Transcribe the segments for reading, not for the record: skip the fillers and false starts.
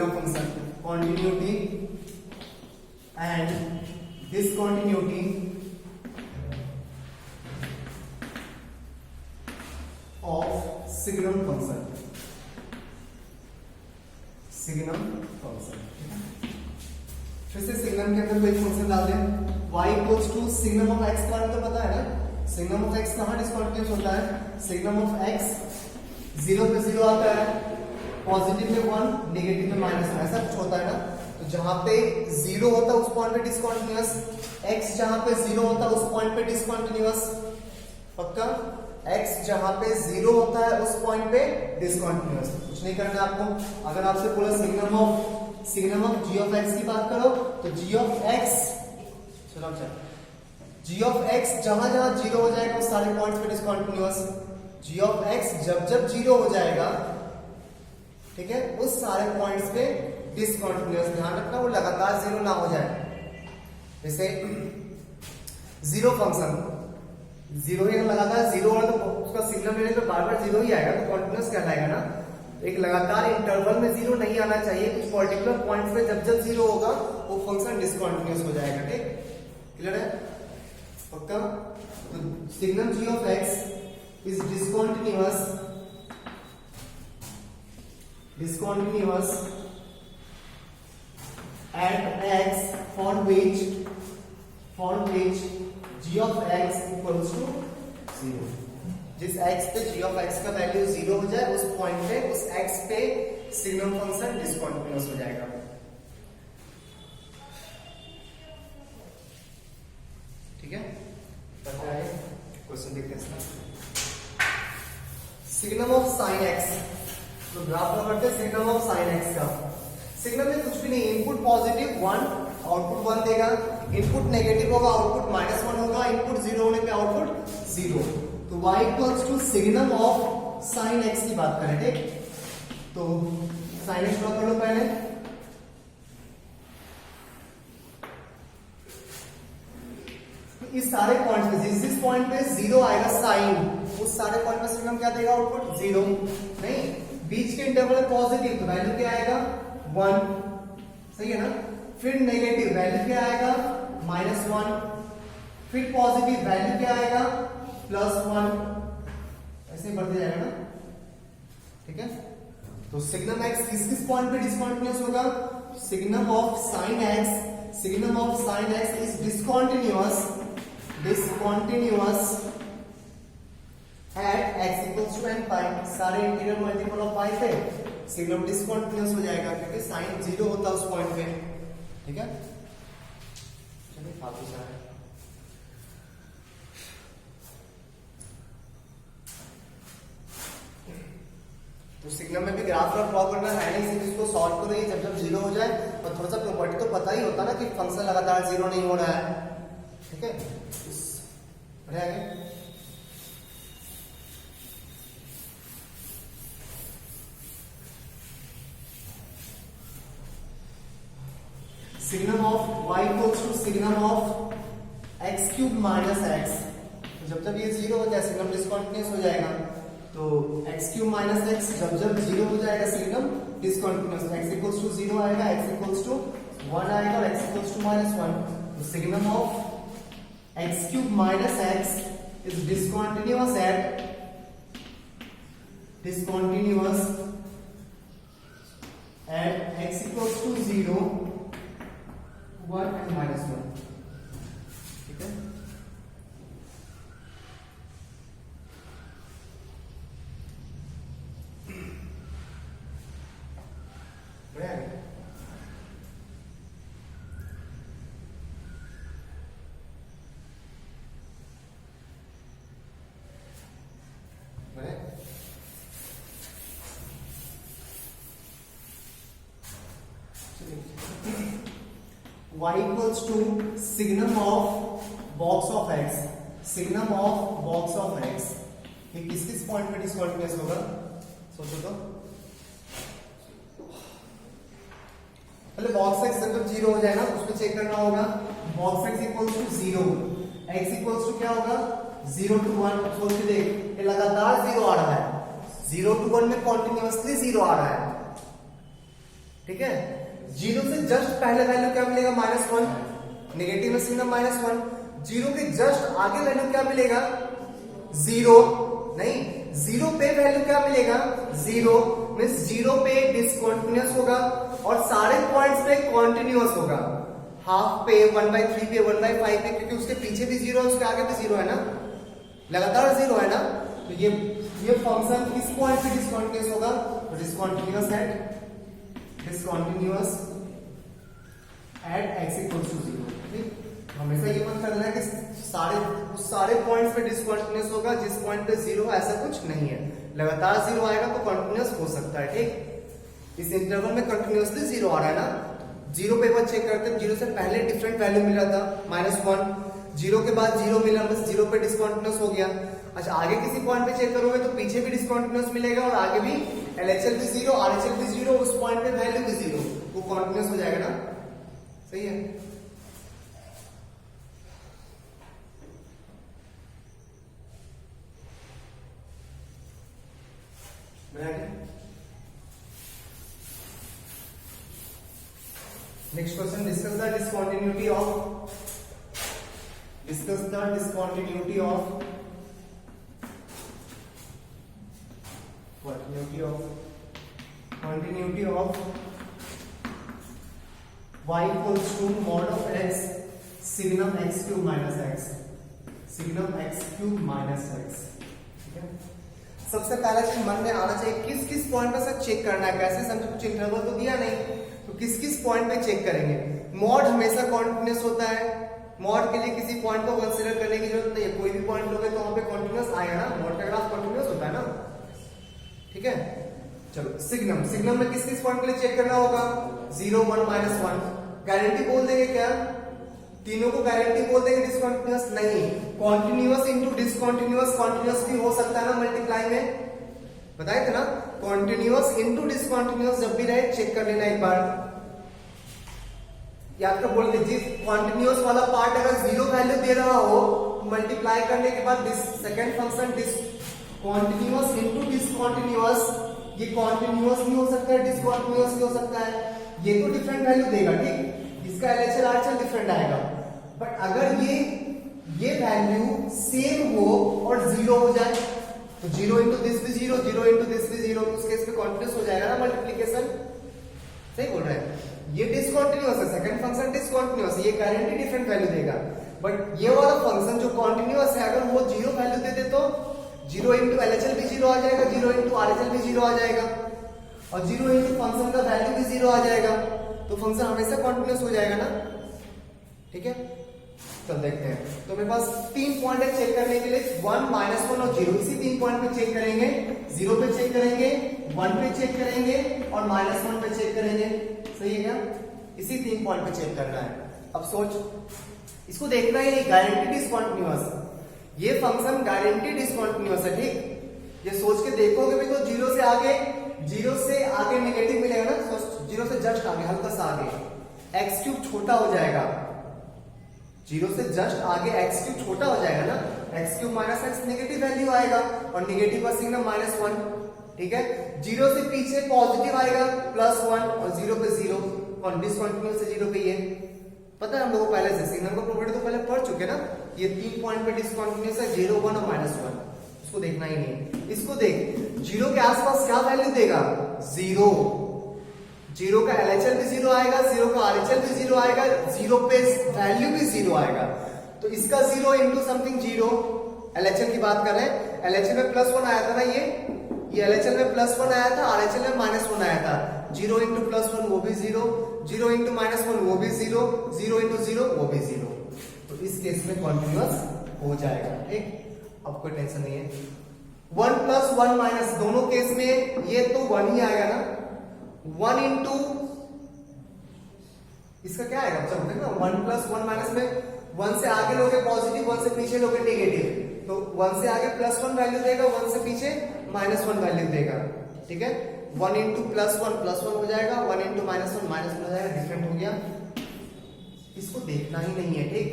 Signum function, continuity and discontinuity of signum function, signum function. फिर से signum के अंदर कोई फंक्शन डाल दें, y equals to signum of x, का तो पता है ना, सिग्नम ऑफ x कहां डिसकंटिन्यूअस होता है, सिग्नम ऑफ x 0 पे 0 आता है, पॉजिटिव में 1, नेगेटिव में -1, ऐसा कुछ होता है ना। तो जहां पे 0 होता है उस पॉइंट पे डिसकंटिन्यूअस, x जहां पे 0 होता है उस पॉइंट पे डिसकंटिन्यूअस, पक्का। x जहां पे 0 होता है उस पॉइंट पे डिसकंटिन्यूअस, कुछ नहीं करना आपको। अगर आपसे बोला signum of g of x की बात करो तो g ऑफ x, चलो g ऑफ x जहां 0 हो जाएगा उस सारे पॉइंट्स पे डिसकंटिन्यूअस, g ऑफ x जब 0 हो जाएगा, ठीक है, उस सारे पॉइंट्स पे डिसकंटिन्यूअस। ध्यान रखना वो लगातार 0 ना हो जाए। जैसे 0 फंक्शन 0 ही लगातार 0 हो तो उसका सिग्नल लेने पे बार 0 ही आएगा, तो कॉन्टिन्यूअस कहलाएगा ना। एक लगातार इंटरवल में 0 नहीं आना चाहिए, कुछ पर्टिकुलर पॉइंट्स पे जब 0 होगा वो फंक्शन डिसकंटिन्यूअस हो जाएगा। ठीक, क्लियर है, पक्का। तो signum g of x is discontinuous at x for which g of x equals to 0। जिस x पे g of x का वैल्यू 0 हो जाए उस पॉइंट पे, उस x पे सिग्नम फंक्शन डिसकंटिन्यूअस हो जाएगा। ठीक है, पता है। क्वेश्चन देखते हैं। सिग्नम ऑफ साइन x, तो ग्राफ में करते हैं सिग्नम ऑफ साइन x का। सिग्नम में कुछ भी नहीं, इनपुट पॉजिटिव 1, आउटपुट 1 देगा, इनपुट नेगेटिव होगा, आउटपुट -1 होगा, इनपुट 0 होने पे आउटपुट 0। तो y equals to signum of sine x की बात करें। ठीक, तो साइन x ड्रॉ कर लो पहले। इस सारे पॉइंट पे जिस पॉइंट पे 0 आएगा साइन, उस सारे पॉइंट पे सिग्नम क्या देगा, आउटपुट 0। नहीं, बीच के इंटरवल में पॉजिटिव तो वैल्यू क्या आएगा 1, सही है ना। फिर नेगेटिव वैल्यू क्या आएगा -1, फिर पॉजिटिव वैल्यू क्या आएगा +1, ऐसे ही बढ़ते जाएगा ना। ठीक है, तो सिग्नम x किस पॉइंट पे डिसकंटिन्यूअस होगा, signum of sine x is discontinuous at x equals to n pi। सारे इंटीग्रल मल्टीपल ऑफ पाई पे सिग्नम डिसकंटिन्यूअस हो जाएगा क्योंकि साइन 0 होता है उस पॉइंट पे। ठीक है, चलिए फालतू से है। तो सिग्नम में भी ग्राफ ड्रॉ करना है नहीं, सिर्फ इसको सॉल्व करो, जब 0 हो जाए। और थोड़ा सा प्रॉपर्टी तो पता ही होता ना कि फंक्शन लगातार 0 नहीं हो रहा है। ठीक है, बढ़िया है। Signum of y equals to signum of x cube minus x। जब ये 0 हो जाए सिग्नम डिसकंटिन्यूअस हो जाएगा। तो x क्यूब माइनस x जब 0 हो जाएगा signum discontinuous. x equals to 0 आएगा, x इक्वल्स टू 1 आएगा और x इक्वल्स टू -1। तो signum of x cube minus x is discontinuous at x equals to 0, 1 and -1। ठीक है, बढ़िया है। y equals to signum of box of x, signum of box of x। ये किस point पे डिसकंटिन्यूअस होगा, सोचो तो। पहले बॉक्स x जब 0 हो जाएगा उसको चेक करना होगा। Box x equals to 0, x equals to क्या होगा 0 to 1। सोच के देख, ये लगातार 0 आ रहा है, 0 to 1 में कॉन्टिन्यूअसली 0 आ रहा है। ठीक है। जीरो से जस्ट पहले वैल्यू क्या मिलेगा, -1, नेगेटिव में सिग्नम -1। जीरो के जस्ट आगे वैल्यू क्या मिलेगा, 0 नहीं, जीरो पे वैल्यू क्या मिलेगा, 0 मींस जीरो पे डिसकंटीन्यूअस होगा और सारे पॉइंट्स पे कॉन्टिन्यूअस होगा। हाफ पे, 1/3 पे, 1/5 पे, क्योंकि उसके पीछे भी 0 है, उसके आगे भी 0 है ना, लगातार 0 है ना। तो ये फंक्शन किस पॉइंट पे डिसकंटीन्यूअस होगा, डिसकंटीन्यूअस एट x = 0। ठीक, हमेशा ये मत करना है कि सारे पॉइंट्स पे डिसकंटीन्यूअस होगा, जिस पॉइंट पे 0 है ऐसा कुछ नहीं है। लगातार 0 आएगा तो कंटीन्यूअस हो सकता है। ठीक, इस इंटरवल में कंटीन्यूअसली 0 आ रहा है ना। 0 पे एक बार चेक करते हैं, 0 से पहले डिफरेंट वैल्यू मिला था -1, 0 के बाद 0 मिला, बस 0 पे डिसकंटीन्यूअस हो गया। अच्छा, आगे किसी पॉइंट पे चेक करोगे तो पीछे भी डिसकंटीन्यूअस मिलेगा और आगे भी LHL भी 0, RHL भी 0, उस पॉइंट पे वैल्यू भी 0, वो कंटीन्यूअस हो जाएगा ना। सही है। Next question, discuss the discontinuity of y equals to mod of x signum x³ minus x, signum x³ minus x। ठीक है, सबसे पहला चीज मन में आना चाहिए, किस किस पॉइंट पर सब चेक करना है। कैसे समझो, कुछ इंटरवल तो दिया नहीं, तो किस किस पॉइंट पे चेक करेंगे। मॉड हमेशा कॉन्टिन्यूअस होता है, मॉड के लिए किसी पॉइंट को कंसीडर करने की जरूरत नहीं है। कोई भी पॉइंट लोगे तो वहां पे कॉन्टिन्यूअस आएगा ना, मॉड का ग्राफ कॉन्टिन्यूअस होता है ना। ठीक है, चलो सिग्नम में किस किस पॉइंट के लिए चेक करना होगा, 0, 1, -1। गारंटी बोल देंगे क्या, तीनों को गारंटी बोल देंगे डिसकंटीन्यूअस नहीं, कॉन्टिन्यूअस इनटू डिसकंटीन्यूअस, कॉन्टिन्यूअस भी हो सकता है ना मल्टीप्लाई में, बताए थे ना। कॉन्टिन्यूअस इनटू डिसकंटीन्यूअस जब भी रहे चेक कर लेना एक बार, याद कर बोल दीजिए। कॉन्टिन्यूअस वाला पार्ट अगर 0 वैल्यू दे रहा हो, मल्टीप्लाई करने के बाद second function continuous into discontinuous, ये कॉन्टिन्यूअस भी हो सकता है, डिसकंटीन्यूअस भी हो सकता है, ये तो डिफरेंट वैल्यू देगा। ठीक, इसका LHL RHL डिफरेंट आएगा। बट अगर ये वैल्यू सेम हो और 0 हो जाए, तो 0 इंटू दिस भी 0, 0 इंटू दिस भी 0, तो उस केस में कॉन्टिन्यूअस हो जाएगा ना मल्टीप्लिकेशन। सही बोल रहे हैं, ये डिसकंटीन्यूअस है, सेकंड फंक्शन डिसकंटीन्यूअस है, ये गारंटी डिफरेंट वैल्यू देगा। बट ये वाला फंक्शन जो कॉन्टिन्यूअस है, अगर वो 0 वैल्यू दे दे तो 0 इंटू LHL भी 0 आ जाएगा, 0 इंटू RHL भी 0 आ जाएगा, और 0 इंटू फंक्शन का वैल्यू भी 0 आ जाएगा, तो फंक्शन हमेशा कॉन्टिन्यूअस हो जाएगा ना। ठीक है, तो देखते हैं। तो मेरे पास 3 पॉइंट है चेक करने के लिए, 1, -1 और 0। इसी 3 पॉइंट पे चेक करेंगे, 0 पे चेक करेंगे, 1 पे चेक करेंगे और -1 पे चेक करेंगे। सही है क्या, इसी 3 पॉइंट पे चेक करना है। अब सोच, इसको देखना है, ये गारंटी डिसकंटीन्यूअस, ये फंक्शन गारंटी डिसकंटीन्यूअस है। ठीक, ये सोच के देखोगे भी तो 0 से आगे नेगेटिव मिलेगा ना, 0 से जस्ट आगे, हल्का सा आगे x³ छोटा हो जाएगा, 0 से जस्ट आगे x³ छोटा हो जाएगा ना, x³ minus x negative value आएगा और नेगेटिव का सिग्नम -1। ठीक है, 0 से पीछे पॉजिटिव आएगा +1 और 0 पे 0, और डिसकंटीन्यूअस से 0 पे ये पता है हम लोगों को पहले से, सिग्नम का प्रॉपर्टी तो पहले पढ़ चुके ना। ये 3 पॉइंट पे डिसकंटीन्यूअस है, 0, 1 और -1, इसको देखना ही नहीं। इसको देख, 0 के आसपास क्या वैल्यू देगा, 0 का LHL भी 0 आएगा, 0 का RHL भी 0 आएगा, 0 पे वैल्यू भी 0 आएगा, तो इसका 0 इंटू समथिंग 0, LHL की बात कर रहे हैं, LHL में +1 आया था ना, ये LHL में +1 आया था, RHL में -1 आया था, 0 इंटू +1 वो भी 0, 0 इंटू -1 वो भी 0, 0 इंटू 0 वो भी 0, तो इस केस में कॉन्टिन्यूअस हो जाएगा। ठीक, अब कोई टेंशन नहीं है। 1 + 1 माइनस, दोनों केस में ये तो 1 ही आएगा ना, 1 इंटू इसका क्या आएगा, चलो देखना, 1 + 1 माइनस में 1 से आगे लोगे पॉजिटिव, 1 से पीछे लोगे नेगेटिव, तो 1 से आगे +1 वैल्यू देगा, 1 से पीछे -1 वैल्यू देगा। ठीक है, 1 इंटू +1 हो जाएगा, 1 इंटू -1 हो जाएगा, डिफरेंट हो गया, इसको देखना ही नहीं है। ठीक,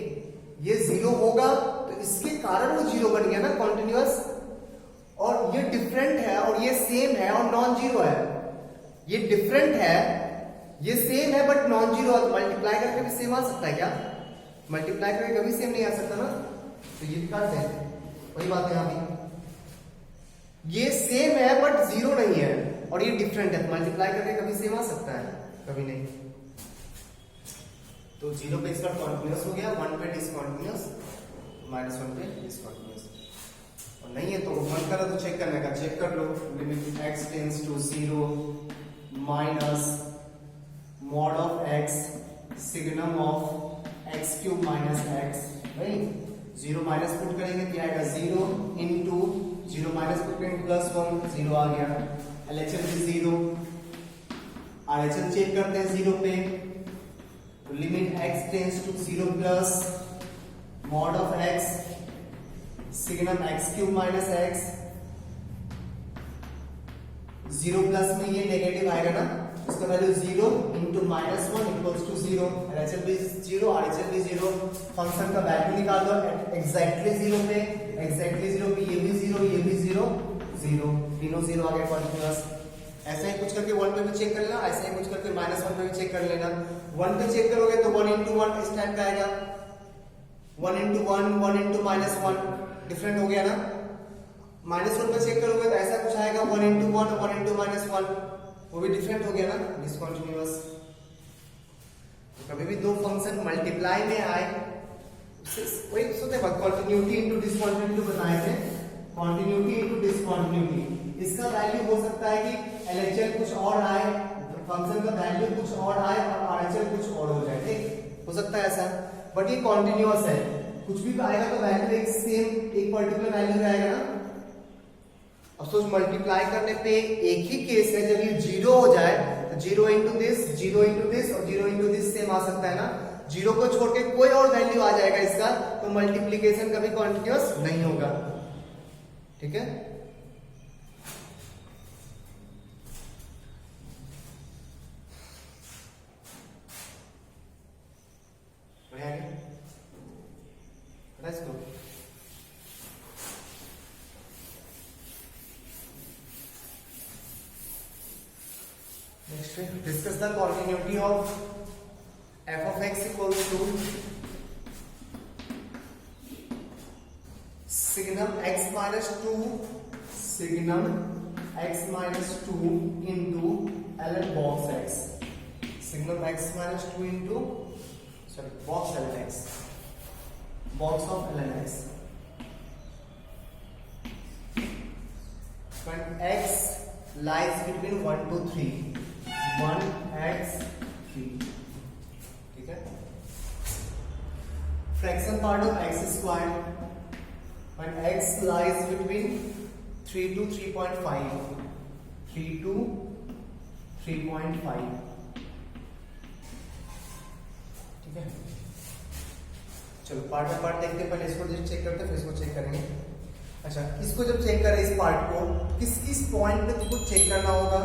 ये 0 होगा तो इसके कारण वो 0 बन गया ना कॉन्टिन्यूअस, और ये डिफरेंट है और ये सेम है और नॉन जीरो है, ये डिफरेंट है ये सेम है बट नॉन जीरो, मल्टीप्लाई करके भी सेम आ सकता है क्या? मल्टीप्लाई करके कभी सेम नहीं आ सकता ना, तो ये भी काट दें, वही बात है यहाँ भी। ये सेम है बट जीरो नहीं है और ये डिफरेंट है, मल्टीप्लाई करके कभी सेम आ सकता है? कभी नहीं। तो जीरो पे इसका कॉन्टिन्यूस हो गया, 1 पे डिसकॉन्टिन्यूस, -1 पे डिसकॉन्टिन्यूस। और नहीं है तो मन करा तो चेक करने का, चेक कर लो। Limit x tends to 0 minus mod of x signum of x cube minus x, right? 0 minus put करेंगे क्या आएगा? 0 इंटू 0 माइनस पुट करेंगे +1, 0 आ गया। LHL भी 0, RHL चेक करते हैं 0 पे, तो limit x tends to 0 plus mod of x signum x cube minus x, 0 plus में ये नेगेटिव आएगा ना, इसका value 0 into -1 equals to 0। LHL भी 0, RHL भी 0। फंक्शन का वैल्यू निकाल दो एग्जैक्टली 0 पे, एग्जैक्टली 0 पे, ये भी 0, ये भी 0, 0, तीनों 0 आ गए कॉन्टिन्यूअस। ऐसे ही कुछ करके 1 पे भी चेक कर लेना, ऐसे ही कुछ करके -1 पे भी चेक कर लेना। 1 पे चेक करोगे तो 1 इंटू 1 इस टाइप का आएगा, 1 इंटू 1, 1 इंटू -1, डिफरेंट हो गया ना। -1 पे चेक करोगे तो ऐसा कुछ आएगा, 1 इंटू 1, 1 इंटू -1, वो भी डिफरेंट हो गया ना, डिसकंटिन्यूअस। तो कभी भी दो फंक्शन मल्टीप्लाई में आए, वही सोचते कंटिन्यूटी इनटू डिसकंटिन्यूटी बनाए थे, कंटिन्यूटी इनटू डिसकंटिन्यूटी। इसका वैल्यू हो सकता है कि LHL कुछ और आए, फंक्शन का वैल्यू कुछ और आए और RHL कुछ और हो जाए, ठीक? हो सकता है ऐसा, बट ये कंटिन्यूअस है, कुछ भी आएगा तो वैल्यू एक सेम, एक पर्टिकुलर वैल्यू आएगा ना। अब सोच मल्टीप्लाई करने पे एक ही केस है, जब ये 0 हो जाए तो 0 इंटू दिस, 0 इंटू दिस और 0 इंटू दिस सेम आ सकता है ना। 0 को छोड़ के कोई और वैल्यू आ जाएगा इसका, तो मल्टीप्लीकेशन कभी कॉन्टिन्यूअस नहीं होगा, ठीक है? Discuss the continuity of f of x equals to signum x minus 2 into ln box x, signum x minus 2 into box ln x, box of ln x, when x lies between 1 to 3, 1x 3, ठीक है? Fraction part of x square when x lies between 3 to 3.5, 3 to 3.5, ठीक है? चलो part by part देखते हैं, पहले इसको check करते हैं फिर इसको चेक करेंगे। अच्छा, इसको जब चेक करें इस पार्ट को, किस किस पॉइंट पे तुमको चेक करना होगा?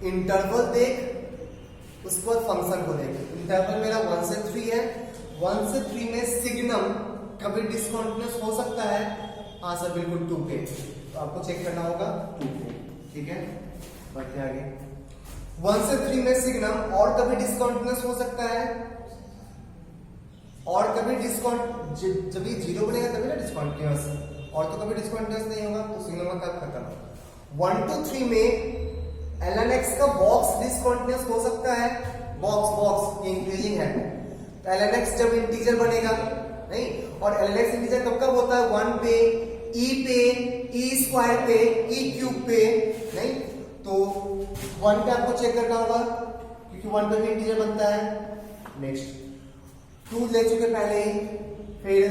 इंटरवल देख, उसके बाद फंक्शन को देख। इंटरवल मेरा 1 से 3 है, 1 से 3 में सिग्नम कभी डिसकंटिन्यूअस हो सकता है? हाँ सर बिल्कुल, 2 पे, तो आपको चेक करना होगा 2 पे, ठीक है? बढ़ते आगे। 1 से 3 में सिग्नम और कभी डिसकंटिन्यूअस हो सकता है, और कभी जब ये 0 बनेगा तभी ना डिसकंटिन्यूअस, और तो कभी डिसकंटिन्यूअस नहीं होगा, तो सिग्नम का खत्म। 1 to 3 में ln x का बॉक्स डिसकंटिन्यूअस हो सकता है, बॉक्स इंक्रीजिंग है, तो ln x जब इंटीजर बनेगा नहीं, और ln x इंटीजर कब कब होता है? 1 पे, e स्क्वायर पे, e क्यूब पे, नहीं? तो 1 पे आपको चेक करना होगा क्योंकि 1 पे भी इंटीजर बनता है। नेक्स्ट 2 ले चुके पहले ही, फिर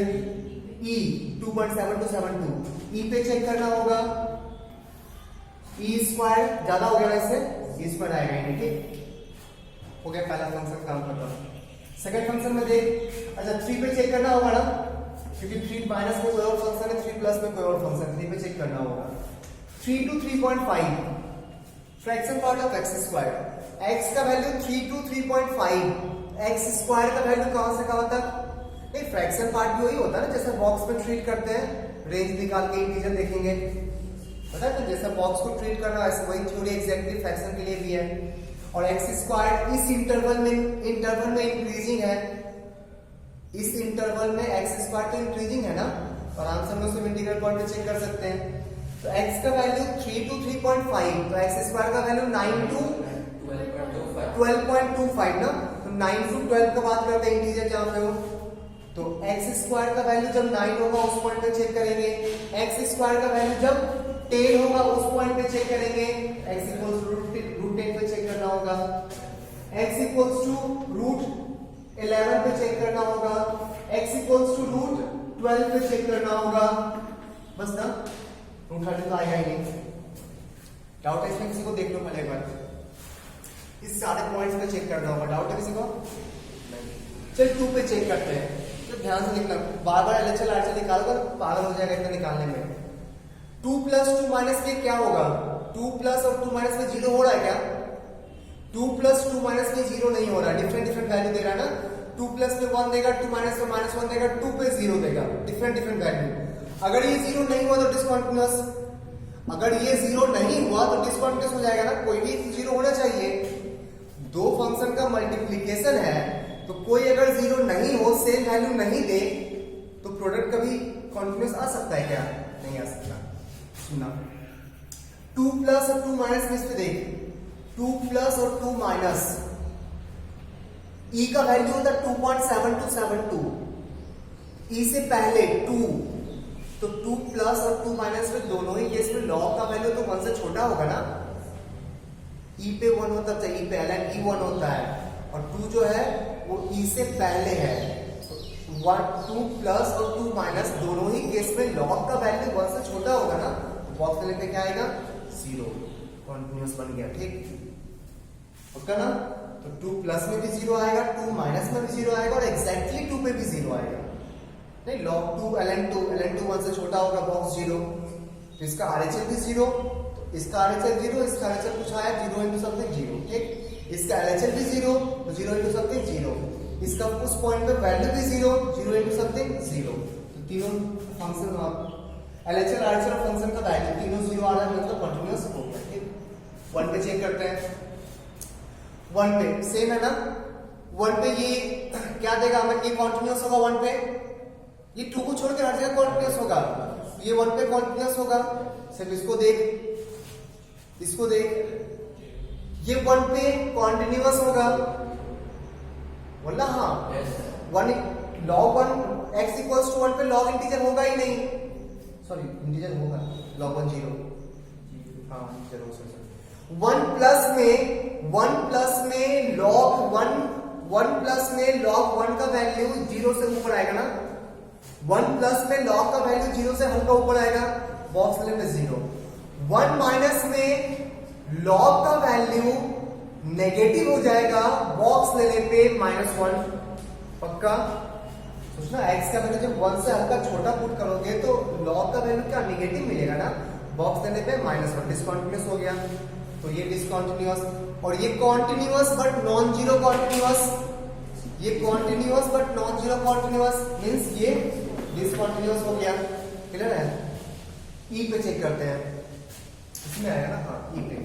e 2.7272, e पे चेक करना होगा, e स्क्वायर ज्यादा हो गया वैसे, e स्क्वायर आएगा, ठीक? हो गया पहला फंक्शन काम खत्म। सेकंड फंक्शन में देख, अच्छा 3 पे चेक करना होगा ना, क्योंकि 3 माइनस में कोई और फंक्शन है, 3 प्लस में कोई और फंक्शन, 3 पे चेक करना होगा। 3 to 3.5 fraction part of x square, x का वैल्यू 3 to 3.5, x स्क्वायर का वैल्यू कहां से कहां तक? एक फ्रैक्शन पार्ट भी वही होता है ना, जैसे बॉक्स में ट्रीट करते हैं, रेंज निकाल के इंटीजर देखेंगे, पता है? तो जैसा बॉक्स को ट्रीट करना वैसे वही थ्योरी एग्जैक्टली फ्रैक्शन के लिए भी है। और एक्स स्क्वायर इस इंटरवल में इंक्रीजिंग है, इस इंटरवल में एक्स स्क्वायर तो इंक्रीजिंग है ना, और आंसर में उसमें इंटीग्रल पॉइंट पे चेक कर सकते हैं। तो x का वैल्यू 3 to 3.5, तो एक्स स्क्वायर का वैल्यू 9 to 12.25 ना, तो 9 to 12 का बात करते हैं इंटीजर जहां पे हो। तो एक्स स्क्वायर का वैल्यू जब 9 होगा उस पॉइंट पे चेक करेंगे, एक्स स्क्वायर का वैल्यू जब 10 होगा उस पॉइंट पे चेक करेंगे, x इक्वल्स टू रूट 10 पे चेक करना होगा, x इक्वल्स टू रूट 11 पे चेक करना होगा, x इक्वल्स टू रूट 12 पे चेक करना होगा, बस ना, रूट 13 तो आएगा ही नहीं। डाउट है इसमें किसी को? देख लो पहले एक बार, इस सारे पॉइंट्स पे चेक करना होगा। डाउट है किसी को? चल 2 पे चेक करते हैं, तो ध्यान से लिखना, बार बार एलएचएल आरएचएल निकाल कर पागल हो जाएगा इतना निकालने में। 2 प्लस 2 माइनस के क्या होगा? 2 प्लस और 2 माइनस में 0 हो रहा है क्या? 2 प्लस 2 माइनस में 0 नहीं हो रहा है, डिफरेंट वैल्यू दे रहा है ना। 2 प्लस पे 1 देगा, 2 माइनस पे -1 देगा, 2 पे 0 देगा, डिफरेंट वैल्यू। अगर ये 0 नहीं हुआ तो डिसकंटीन्यूअस, अगर ये 0 नहीं हुआ तो डिसकंटीन्यूअस हो जाएगा ना, कोई भी 0 होना चाहिए। दो फंक्शन का मल्टीप्लीकेशन है, तो कोई अगर 0 नहीं हो, सेम वैल्यू नहीं दे, तो प्रोडक्ट कभी कॉन्टिन्यूअस आ सकता है क्या? नहीं आ सकता। सुना, 2 प्लस और 2 माइनस में इस पे देख, 2 प्लस और 2 माइनस, ई का वैल्यू होता है 2.7272, ई से पहले 2, तो 2 प्लस और 2 माइनस में दोनों ही केस में लॉग का वैल्यू तो 1 से छोटा होगा ना। ई पे 1 होता है, ई पे ln e 1 होता है, और 2 जो है वो ई से पहले है। 2 प्लस और 2 माइनस दोनों ही केस में लॉग का वैल्यू 1 से छोटा होगा ना, बॉक्स में पे क्या आएगा? 0, कॉन्टिन्यूअस बन गया। ठीक होगा ना? तो 2 प्लस में भी 0 आएगा, 2 माइनस में भी 0 आएगा, और एग्जैक्टली 2 पे भी 0 आएगा। नहीं, log 2 ln 2 1 से छोटा होगा, बॉक्स 0, तो इसका आरएचएल भी 0, इसका आरएचएल 0, इसका आरएचएल कुछ आया 0 into समथिंग 0, ठीक। इसका एलएचएल भी 0, तो 0 into समथिंग 0, इसका उस पॉइंट पे वैल्यू भी 0, 0 into समथिंग 0, तो तीनों फंक्शन एलएचएल आरएचएल और फंक्शन का वैल्यू तीनों 0 आ रहा है, मतलब कंटीन्यूअस हो गया। ठीक, 1 पे चेक करते हैं, 1 पे सेम है ना, 1 पे ये क्या देगा हमें? ये कंटीन्यूअस होगा 1 पे, ये 2 को छोड़ के हर जगह कंटीन्यूअस होगा, ये 1 पे कंटीन्यूअस होगा। सिर्फ इसको देख, इसको देख, ये 1 पे कंटीन्यूअस होगा, बोला हाँ। 1 log 1 x इक्वल्स टू 1 पे log इंटीजर होगा ही नहीं, सॉरी इंटीजर होगा, log 1 0, हाँ इंटीजर हो सकता है। 1 प्लस में log 1 का वैल्यू 0 से ऊपर आएगा ना, 1 प्लस में log का वैल्यू 0 से हल्का ऊपर आएगा, बॉक्स लेने पे 0। 1 माइनस में log का वैल्यू नेगेटिव हो जाएगा, बॉक्स लेने पे -1, पक्का सोचना। x का वैल्यू जब 1 से हल्का छोटा पुट करोगे तो log का वैल्यू क्या निगेटिव मिलेगा ना, बॉक्स लेने पे -1, डिसकंटीन्यूअस हो गया। तो ये डिसकंटीन्यूअस, और ये continuous but non zero continuous, ये continuous but non zero continuous means ये डिसकंटीन्यूअस हो गया। क्लियर है? ई पे चेक करते हैं, इसमें आएगा ना, हाँ ई पे।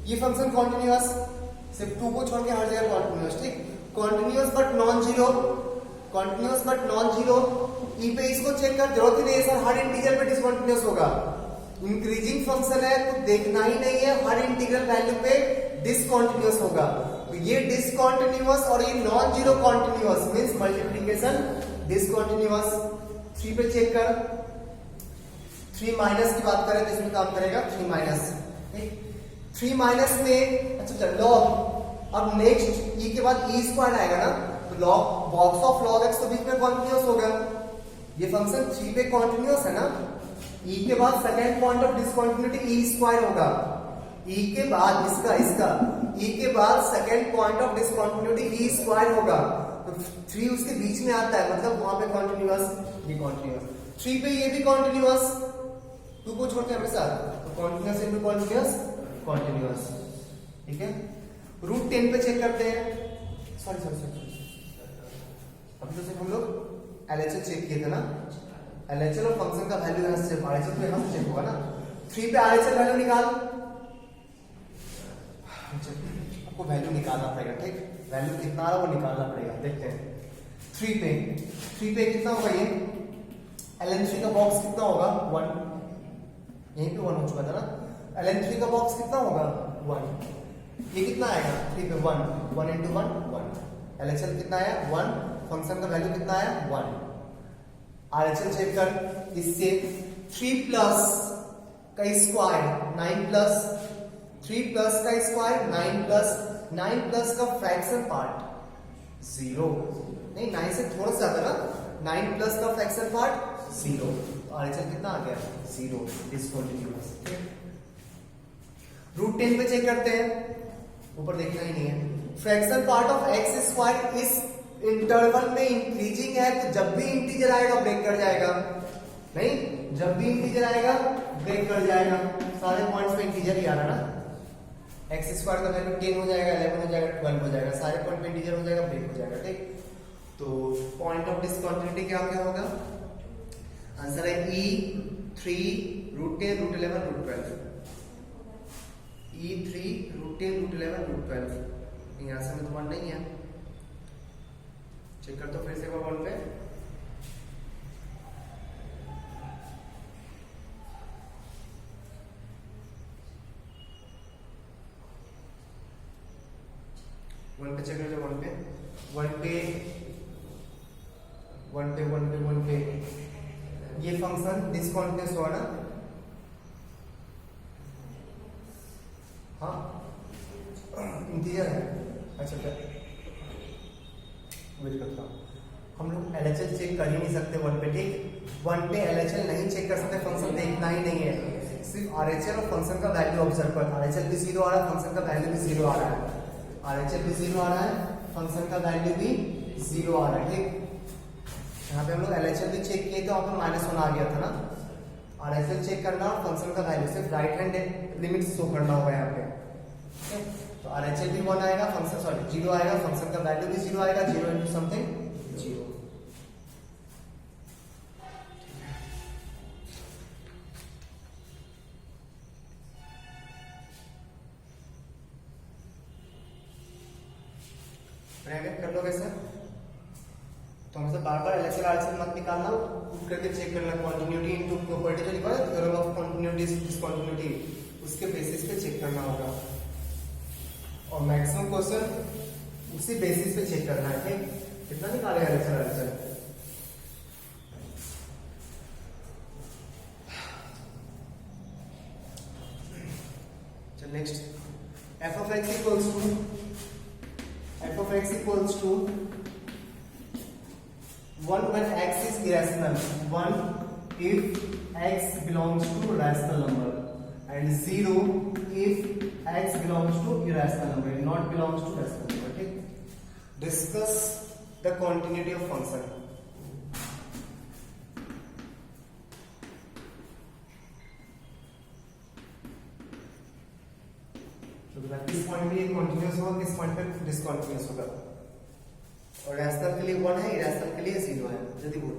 ये फंक्शन कॉन्टिन्यूअस, सिर्फ 2 को छोड़ के हर जगह कॉन्टिन्यूअस। ठीक, continuous but non zero, continuous but non zero, ई पे इसको चेक कर, जरूरत ही नहीं है सर, हर इंटीजर पे डिसकंटीन्यूअस होगा। इंक्रीजिंग फंक्शन है तो देखना ही नहीं है, हर इंटीग्रल वैल्यू पे डिसकंटीन्यूअस होगा। तो ये डिसकंटीन्यूअस और ये non zero continuous means multiplication discontinuous. 3 पे चेक कर, 3 माइनस की बात करें तो इसमें काम करेगा 3 माइनस। 3 माइनस में अच्छा चल लॉग, अब नेक्स्ट ई के बाद ई स्क्वायर आएगा ना, तो log box of log x तो बीच में कॉन्टिन्यूअस होगा। ये फंक्शन 3 पे कॉन्टिन्यूअस है ना, ई के बाद second point of discontinuity E square होगा, ई के बाद इसका ई के बाद second point of discontinuity E square होगा, तो 3 उसके बीच में आता है, मतलब वहां पे कॉन्टिन्यूअस, ये कॉन्टिन्यूअस। 3 पे ये भी कॉन्टिन्यूअस, 2 को छोड़ के हमेशा, तो कॉन्टिन्यूअस इनटू कॉन्टिन्यूअस, कॉन्टिन्यूअस। ठीक है, रूट 10 पे चेक करते हैं, सॉरी अभी तो सिर्फ हम लोग एलएचएल चेक किए थे ना, एलएचएल और फंक्शन का वैल्यू यहां से, आरएचएल तो यहां से चेक होगा ना। 3 पे आरएचएल वैल्यू निकाल, आपको वैल्यू निकालना पड़ेगा, ठीक, वैल्यू कितना आ रहा है वो निकालना पड़ेगा। देखते हैं 3 पे कितना होगा ये, ln3 का बॉक्स कितना होगा 1, यहीं पे 1 हो चुका था ना, ln3 का बॉक्स कितना होगा 1, ये कितना आएगा 3 पे 1 into 1 1, LHL कितना आया 1, फंक्शन का वैल्यू कितना आया 1। RHL चेक कर, इससे 3 प्लस का स्क्वायर 9 प्लस 3 प्लस का स्क्वायर 9 प्लस का फ्रैक्शन पार्ट 0, नहीं 9 से थोड़ा सा ज्यादा ना, 9 प्लस का फ्रैक्शन पार्ट 0, तो RHL कितना आ गया 0, डिसकंटिन्यूअस। √10 पे चेक करते हैं, ऊपर देखना ही नहीं है। Fraction part of x square इस इंटरवल में इंक्रीजिंग है, तो जब भी इंटीजर आएगा ब्रेक कर जाएगा, नहीं जब भी इंटीजर आएगा ब्रेक कर जाएगा, सारे पॉइंट्स पे इंटीजर ही आ रहा है ना, एक्स स्क्वायर का वैल्यू 10 हो जाएगा, 11 हो जाएगा, 12 हो जाएगा, सारे पॉइंट पे इंटीजर हो जाएगा, ब्रेक हो जाएगा, ठीक। तो पॉइंट ऑफ डिसकंटिन्यूटी क्या क्या होगा, आंसर है E3 √10 √11 √12, E3 √10 √11 √12, यहाँ से में तो 1 नहीं है, चेक कर दो फिर से 1 पे, चेक कर लो 1 पे ये फंक्शन डिसकंटिन्यूअस हुआ ना, हाँ इंटीजर है, अच्छा वेट करता हूँ, हम लोग LHL चेक कर ही नहीं सकते 1 पे, ठीक, 1 पे LHL नहीं चेक कर सकते, फंक्शन देखना ही नहीं है, सिर्फ RHL और फंक्शन का वैल्यू ऑब्जर्व कर, RHL भी 0 आ रहा है, फंक्शन का वैल्यू भी 0 आ रहा है, RHL भी 0 आ रहा है, फंक्शन का वैल्यू भी 0 आ रहा है, ठीक। यहाँ पे हम लोग LHL भी चेक किए थे, वहाँ पे -1 आ गया था ना, RHL चेक करना और फंक्शन का वैल्यू सिर्फ राइट हैंड लिमिट शो करना होगा यहाँ पे, तो RHL भी 1 आएगा, फंक्शन सॉरी 0 आएगा, फंक्शन का वैल्यू भी 0 आएगा, 0 into समथिंग 0। कर लो कैसे, तो हमसे बार-बार LHL RHL मत निकालना, उठ करके चेक करना, कंटिन्यूटी इनटू प्रॉपर्टी जो लिखा है थ्योरम ऑफ कंटिन्यूटी डिसकंटिन्यूटी, उसके बेसिस पे चेक करना होगा, और मैक्सिमम क्वेश्चन उसी बेसिस पे चेक करना है, ठीक। कितना निकालेगा LHL RHL, चल next f of x equals to 1 when x is irrational, 1 if x belongs to rational number, and 0 if x belongs to irrational number, not belongs to rational number, ठीक। Discuss the continuity of function, किस point पे ये continuous होगा, किस point पे discontinuous होगा, और rational के लिए 1 है, इरैशनल के लिए 0 है, जल्दी बोल,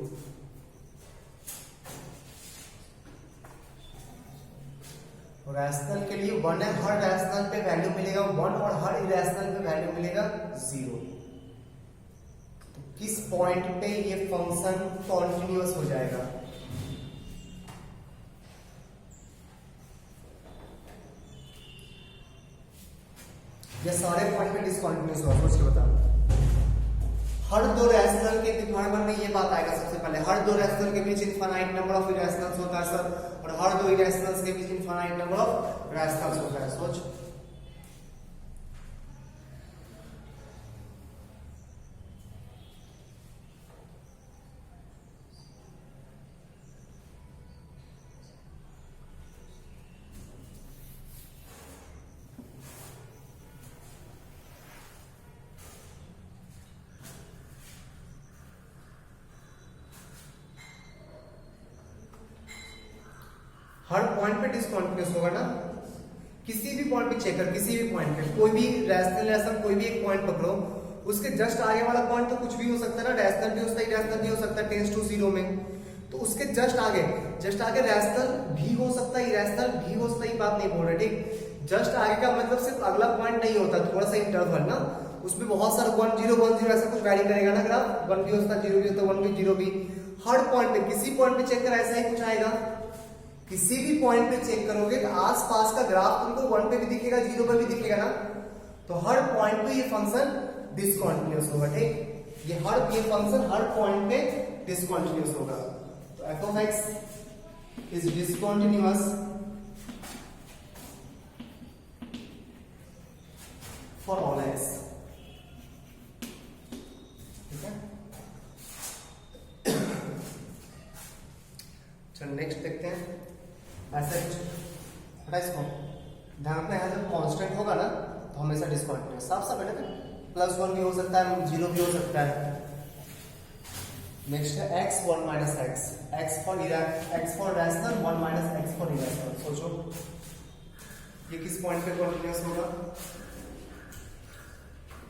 और रैशनल के लिए 1 है, हर रैशनल पे वैल्यू मिलेगा 1 और हर इरैशनल पे वैल्यू मिलेगा 0, तो किस पॉइंट पे ये फंक्शन कंटिन्यूअस हो जाएगा, ये सारे पॉइंट पे डिसकंटिन्यूअस होगा, सोच के बता, हर दो रैशनल के हर बार में ये बात आएगा सबसे पहले, हर दो रैशनल के बीच इनफाइनाइट नंबर ऑफ इरैशनल्स होता है सर, और हर दो इरैशनल्स के बीच इनफाइनाइट नंबर ऑफ रैशनल्स होता है, सोच। हर पॉइंट पे डिसकंटिन्यूअस होगा ना, किसी भी पॉइंट पे चेक कर, किसी भी पॉइंट पे कोई भी रैशनल कोई भी एक पॉइंट पकड़ो, उसके जस्ट आगे वाला पॉइंट तो कुछ भी हो सकता है ना, रैशनल भी हो सकता है, इरैशनल भी हो सकता है, टेंड्स टू 0 में, तो उसके जस्ट आगे रैशनल भी हो सकता है, इरैशनल भी हो सकता है, ये बात नहीं बोल रहे, ठीक। जस्ट आगे का मतलब सिर्फ अगला पॉइंट नहीं होता, थोड़ा सा इंटरवल ना, उसमें बहुत सारा 1 0 1 0 ऐसा कुछ वैरी करेगा ना ग्राफ, 1 भी होता है 0 भी होता है 1 भी 0 भी, हर पॉइंट पे किसी पॉइंट पे चेक कर ऐसा ही कुछ आएगा, किसी भी पॉइंट पे चेक करोगे तो आसपास का ग्राफ तुमको 1 पे भी दिखेगा 0 पे भी दिखेगा ना, तो हर पॉइंट पे ये फंक्शन डिसकंटिन्यूअस होगा, ठीक, ये फंक्शन हर पॉइंट पे डिसकंटिन्यूअस होगा। तो f of x is discontinuous for all x, ठीक है। चलो नेक्स्ट देखते हैं, ऐसा कुछ हटा इसको, ध्यान रखना है जब कांस्टेंट होगा ना तो हमेशा डिसकंटिन्यूअस, साफ साफ बेटा, +1 भी हो सकता है 0 भी हो सकता है। नेक्स्ट है x 1 minus x, x for rational 1 minus x for irrational। सोचो ये किस पॉइंट पे कंटिन्यूअस होगा,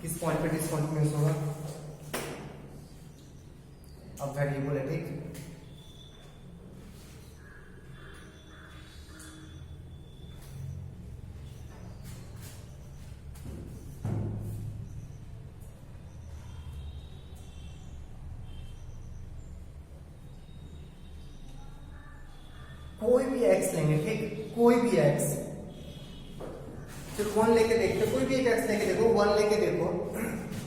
किस पॉइंट पे डिसकंटिन्यूअस होगा, अब वेरिएबल है, ठीक, कोई भी x लेंगे, ठीक, कोई भी x, चलो 1 लेके देखते, कोई भी एक x लेके देखो, 1 लेके देखो,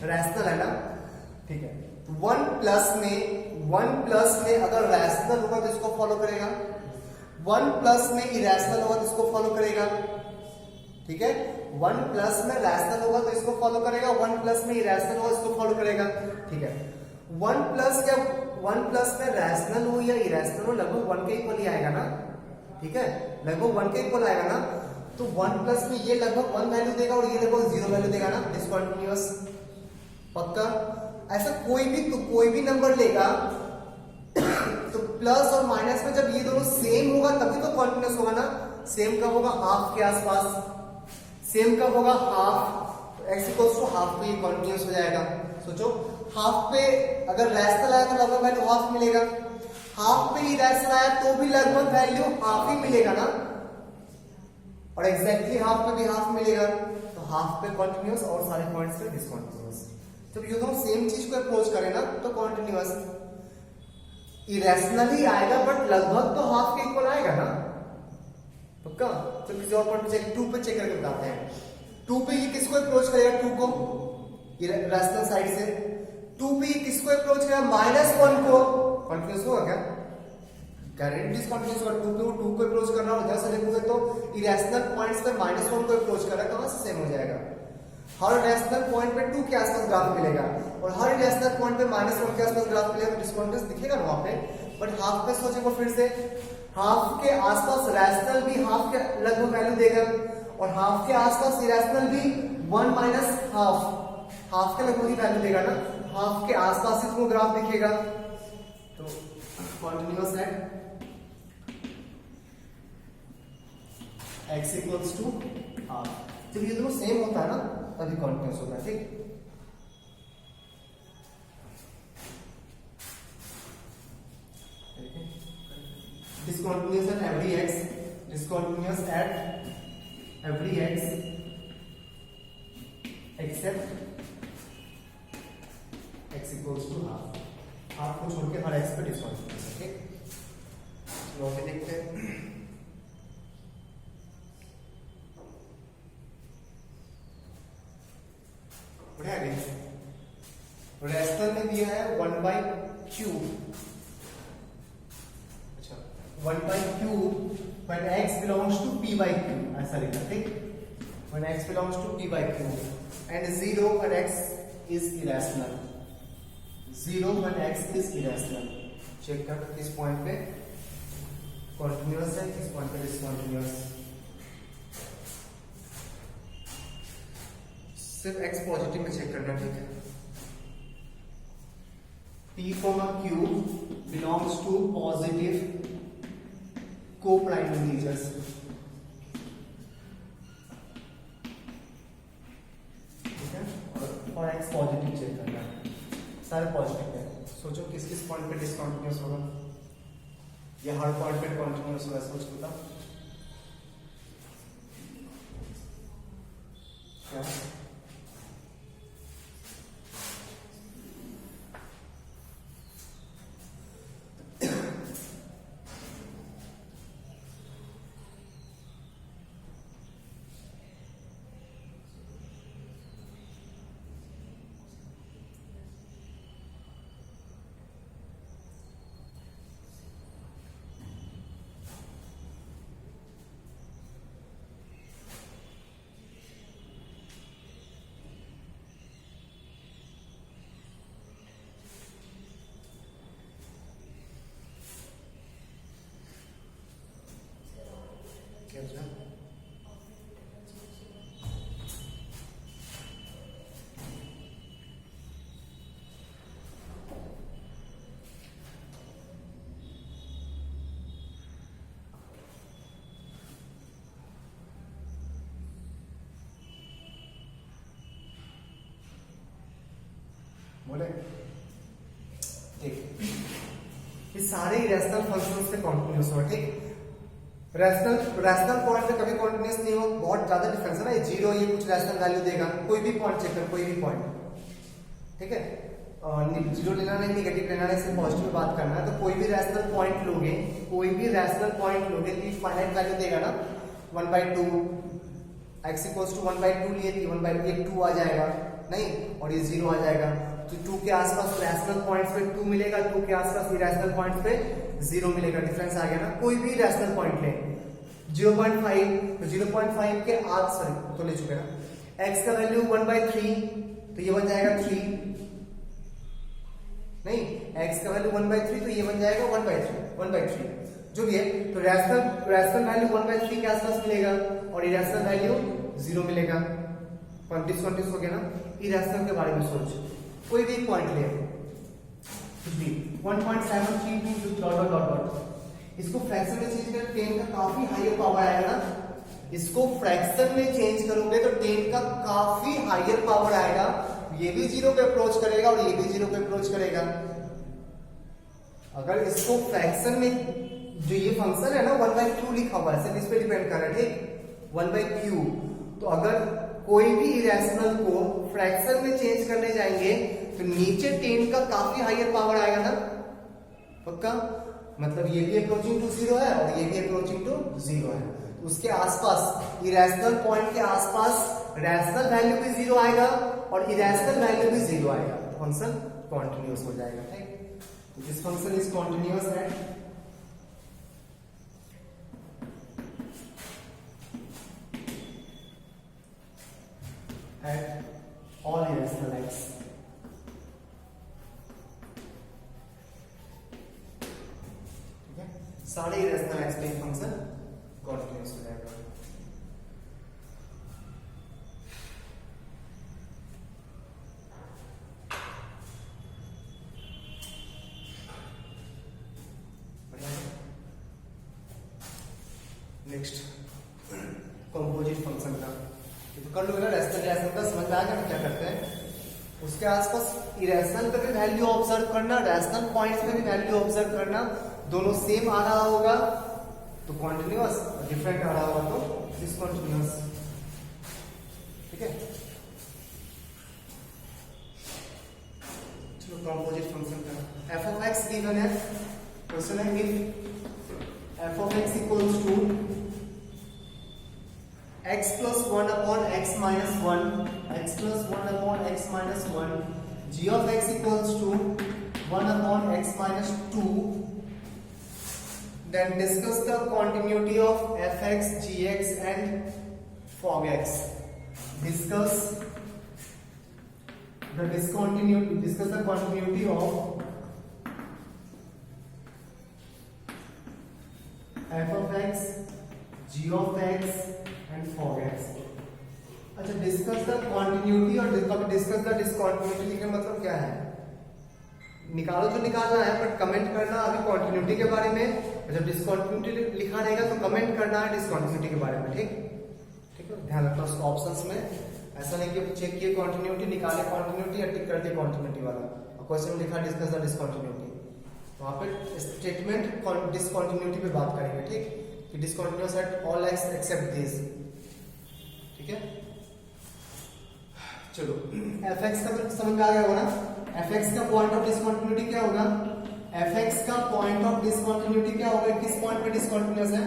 रैशनल है ना, ठीक है, 1 प्लस में अगर रैशनल होगा तो इसको फॉलो करेगा, 1 प्लस में इरैशनल होगा तो इसको फॉलो करेगा, ठीक है, 1 प्लस में रैशनल होगा तो इसको फॉलो करेगा, 1 प्लस में इरैशनल होगा इसको फॉलो करेगा, ठीक है। 1 प्लस क्या 1 प्लस में रैशनल हो या इरैशनल हो लगभग 1 के इक्वल ही आएगा ना, ठीक है, लगभग 1 के इक्वल आएगा ना, तो 1 प्लस में ये लगभग 1 वैल्यू देगा और ये लगभग 0 वैल्यू देगा ना, डिसकंटिन्यूअस पक्का। ऐसा कोई भी नंबर लेगा तो प्लस और माइनस में जब ये दोनों सेम होगा तभी तो कंटिन्यूअस होगा ना, सेम कब होगा, हाफ के आसपास, सेम कब होगा, हाफ, तो x इक्वल्स टू हाफ पे ये कंटिन्यूअस हो जाएगा। सोचो हाफ पे अगर रैशनल आया तो लगभग वैल्यू हाफ मिलेगा, हाफ पे इरैशनल आया तो भी लगभग वैल्यू हाफ ही मिलेगा ना, और एग्जैक्टली हाफ पे भी हाफ मिलेगा, तो हाफ पे कंटिन्यूअस और सारे पॉइंट्स पे डिसकंटिन्यूअस। जब ये दोनों सेम चीज को अप्रोच करें ना तो कंटिन्यूअस, इरैशनल ही आएगा बट लगभग तो हाफ के इक्वल आएगा ना, पक्का। तो किसी और पॉइंट पे चेक 2 पे चेक करके बताते हैं, 2 पे ये किसको अप्रोच करेगा, 2 को, रैशनल साइड से, 2 पे ये किसको अप्रोच करेगा, -1 को, कंटिन्यूअस होगा क्या, करेंट डिसकंटिन्यूअस होगा, 2 पे वो 2 को अप्रोच करना और जैसे देखोगे तो इरेशनल पॉइंट्स पे -1 को अप्रोच कर रहा है, कहां से सेम हो जाएगा, हर रैशनल पॉइंट पे 2 के आसपास ग्राफ मिलेगा और हर रैशनल पॉइंट पे -1 के आसपास ग्राफ मिलेगा, तो डिसकंटिन्यूअस दिखेगा ना वहां पे, बट हाफ पे सोचेंगे फिर से, हाफ के आसपास रैशनल भी हाफ के लगभग वैल्यू देगा और हाफ के आसपास इरेशनल भी 1 माइनस हाफ के लगभग ही वैल्यू देगा ना, हाफ के आसपास ही तुमको ग्राफ दिखेगा, तो कंटिन्यूअस है, x इक्वल्स टू हाफ। जब ये दोनों सेम होता है ना तभी कंटिन्यूअस होता है, ठीक। Discontinuous at every x, discontinuous at every x except x equals to half, half को छोड़ के हर x पे डिस्कंटिन्यूअस है, ठीक। चलो आगे देखते हैं, बढ़िया आगे रैशनल में दिया है 1/q, 1/q when x belongs to p/q, ऐसा लिखा, ठीक, when x belongs to p/q and 0 when x is irrational, 0 when x is irrational। Check कर किस पॉइंट पे कंटिन्यूअस है, किस पॉइंट पे डिसकंटिन्यूअस, सिर्फ x पॉजिटिव में चेक करना, ठीक है। p, q belongs to positive co-prime integers, ठीक है, और x पॉजिटिव चेक करना है, सारे पॉजिटिव है। सोचो किस किस पॉइंट पे डिसकंटिन्यूअस होगा, ये हर पॉइंट पे कंटिन्यूअस होगा, सोच बता, बोले ठीक, ये सारे इरेशनल फंक्शंस से कॉन्टिन्यूस हो, ठीक। रैशनल पॉइंट पे कभी कॉन्टिन्यूस नहीं हो, बहुत ज्यादा डिफरेंस है ना, ये जीरो, ये कुछ रैशनल वैल्यू देगा, कोई भी पॉइंट चेक कर, कोई भी पॉइंट, ठीक है। जीरो लेना नहीं, नेगेटिव लेना नहीं, सिर्फ पॉजिटिव में बात करना है। तो कोई भी रैशनल पॉइंट लोगे, कोई भी रैशनल पॉइंट लोगे तो फाइनाइट वैल्यू देगा ना, 1/2, x इक्वल्स टू 1/2 लिए थी, 1/2 2 आ जाएगा नहीं, और ये 0 आ जाएगा। तो 2 के आसपास रैशनल पॉइंट्स पे 2 मिलेगा, 2 के आसपास इरेशनल पॉइंट्स पे 0 मिलेगा, डिफरेंस आ गया ना। कोई भी रैशनल पॉइंट ले, 0.5, तो 0.5 के सॉरी तो ले चुके ना, x का वैल्यू 1/3, तो ये बन जाएगा 3 नहीं, x का वैल्यू 1/3, तो ये बन जाएगा 1/3 जो भी है। तो रैशनल वैल्यू 1/3 के आसपास मिलेगा और इरेशनल वैल्यू 0 मिलेगा। कॉन्टिन्यूस हो गया ना। इरेशनल के बारे में सोच, कोई भी पॉइंट ले, 1.732 डॉट डॉट डॉट, इसको फ्रैक्शन में चेंज कर 10 का काफी हायर पावर आएगा ना। इसको फ्रैक्शन में चेंज करोगे तो 10 का काफी हायर पावर आएगा, ये भी 0 पे अप्रोच करेगा और ये भी 0 पे अप्रोच करेगा। अगर इसको फ्रैक्शन में, जो ये फंक्शन है ना 1/q लिखा हुआ है, इस पे डिपेंड कर रहा है, ठीक, 1/q। तो अगर कोई भी इरेशनल को फ्रैक्शन में चेंज करने जाएंगे तो नीचे 10 का काफी हायर पावर आएगा ना, पक्का। मतलब ये भी अप्रोचिंग टू 0 है और ये भी अप्रोचिंग टू 0 है। उसके आसपास, इरेशनल पॉइंट के आसपास रैशनल वैल्यू भी 0 आएगा और इरेशनल वैल्यू भी 0 आएगा, फंक्शन कॉन्टिन्यूस हो जाएगा, ठीक। तो this function is continuous at all irrational x, ठीक है। सारे इरेशनल x पे फंक्शन कॉन्टिन्यूस हो जाएगा। नेक्स्ट कंपोजिट फंक्शन का तो कर लो ना, रैशनल का समझ में आ गया क्या करते हैं। उसके आसपास इरेशनल पे भी वैल्यू ऑब्जर्व करना, रैशनल पॉइंट्स पे भी वैल्यू ऑब्जर्व करना, दोनों सेम आ रहा होगा तो कॉन्टिन्यूअस, डिफरेंट आ रहा होगा तो डिसकंटिन्यूअस, ठीक है। चलो कंपोजिट फंक्शन का f of x गिवन है, क्वेश्चन है if f of x equals to x plus 1 upon x minus 1, x plus 1 upon x minus 1, g of x equals to 1 upon x minus 2, then discuss the continuity of fx, gx and fog x. Discuss the continuity of f of x, g of x and fog x. अच्छा, discuss the continuity और discuss the discontinuity लिखने मतलब क्या है, निकालो जो निकालना है, बट कमेंट करना अभी कॉन्टिन्यूटी के बारे में, जब डिसकॉन्टिन्यूटी लिखा रहेगा तो कमेंट करना है डिसकॉन्टिन्यूटी के बारे में, ठीक है। ध्यान रखना उसको ऑप्शंस में, ऐसा नहीं कि चेक किए कॉन्टिन्यूटी, निकाले कॉन्टिन्यूटी या टिक कर दिए कॉन्टिन्यूटी वाला, और क्वेश्चन में लिखा डिस्कस द डिसकॉन्टिन्यूटी, वहां पे स्टेटमेंट डिसकॉन्टिन्यूटी पे बात करेंगे, ठीक, कि discontinuous at all x except this, ठीक है। चलो fx का समझ में आ गया होगा ना। fx का पॉइंट ऑफ डिसकंटिन्यूटी क्या होगा, fx का पॉइंट ऑफ डिसकंटिन्यूटी क्या होगा, किस पॉइंट पे डिसकंटिन्यूअस है,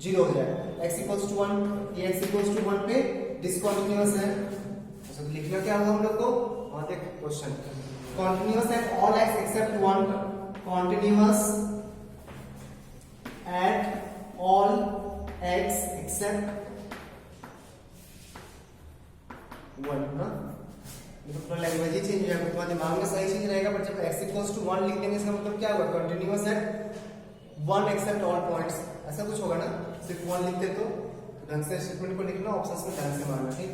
0 हो जाएगा। x इक्वल्स टू 1, ये x इक्वल्स टू 1 पे डिसकंटिन्यूअस है, तो लिखना क्या होगा हम लोग को, और देख question, continuous at all x except 1, continuous at all x except 1 ना, ये तो पूरा लैंग्वेज ही चेंज हो जाएगा, तुम्हारे दिमाग में सही चीज रहेगा, बट जब x इक्वल्स टू 1 लिख देंगे इसका मतलब क्या होगा, continuous at 1 except all points, ऐसा कुछ होगा ना। सिर्फ 1 लिखते तो ढंग से स्टेटमेंट को लिखना, ऑप्शंस में ध्यान से मारना, ठीक।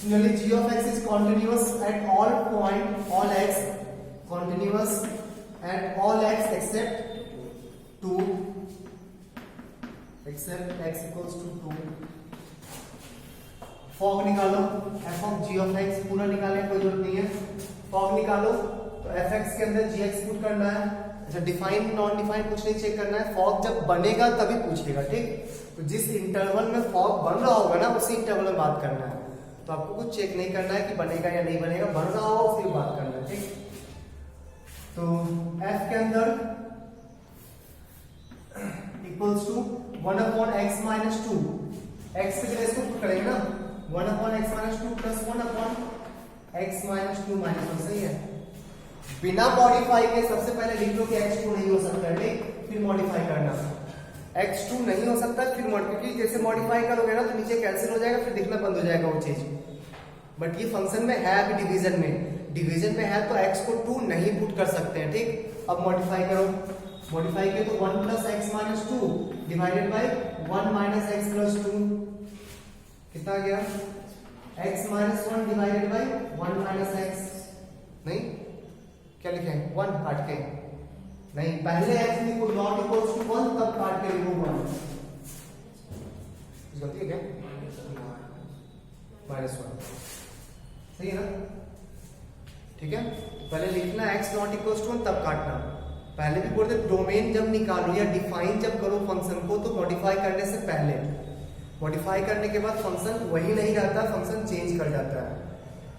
Similarly g of x is continuous at all point, all x, continuous at all x except 2, except x equals to 2, fog निकालो, f of g of x पूरा निकालने की कोई जरूरत नहीं है, फॉग निकालो तो एफ एक्स के अंदर जी एक्स पुट करना है। अच्छा डिफाइन नॉन डिफाइन कुछ नहीं चेक करना है, फॉग जब बनेगा तभी पूछेगा, ठीक। तो जिस इंटरवल में फॉग बन रहा होगा ना उसी इंटरवल में बात करना है, तो आपको कुछ चेक नहीं करना है कि बनेगा या नहीं बनेगा, बन रहा होगा उसी बात करना है, ठीक। तो एफ के अंदर इक्वल्स टू 1/x-2, x की जगह इसको पुट करेंगे ना, 1/x-2 प्लस 1/x-2 -1, सही है। बिना मॉडिफाई के सबसे पहले लिख लो कि x2 नहीं हो सकता है, ठीक, फिर मॉडिफाई करना। x2 नहीं हो सकता फिर क्योंकि जैसे मॉडिफाई करोगे ना तो नीचे कैंसिल हो जाएगा, फिर दिखना बंद हो जाएगा वो चीज। बट ये फंक्शन में है अभी डिवीजन में है तो x को 2 नहीं पुट कर सकते हैं, ठीक। अब मॉडिफाई करो, मॉडिफाई किया तो 1 + x-2 डिवाइडेड बाय 1 - x + 2 कितना आ गया, x-1 डिवाइडेड बाय 1 - x, नहीं क्या लिखे 1 काट के, नहीं पहले x लिखो नॉट इक्वल्स टू 1 तब काट के लिखो 1, गलती है क्या, -1, सही है ना, ठीक है। पहले लिखना x नॉट इक्वल्स टू 1 तब काटना। पहले भी बोलते डोमेन जब निकालो या डिफाइन जब करो फंक्शन को तो मॉडिफाई करने से पहले, मॉडिफाई करने के बाद फंक्शन वही नहीं रहता, फंक्शन चेंज कर जाता है,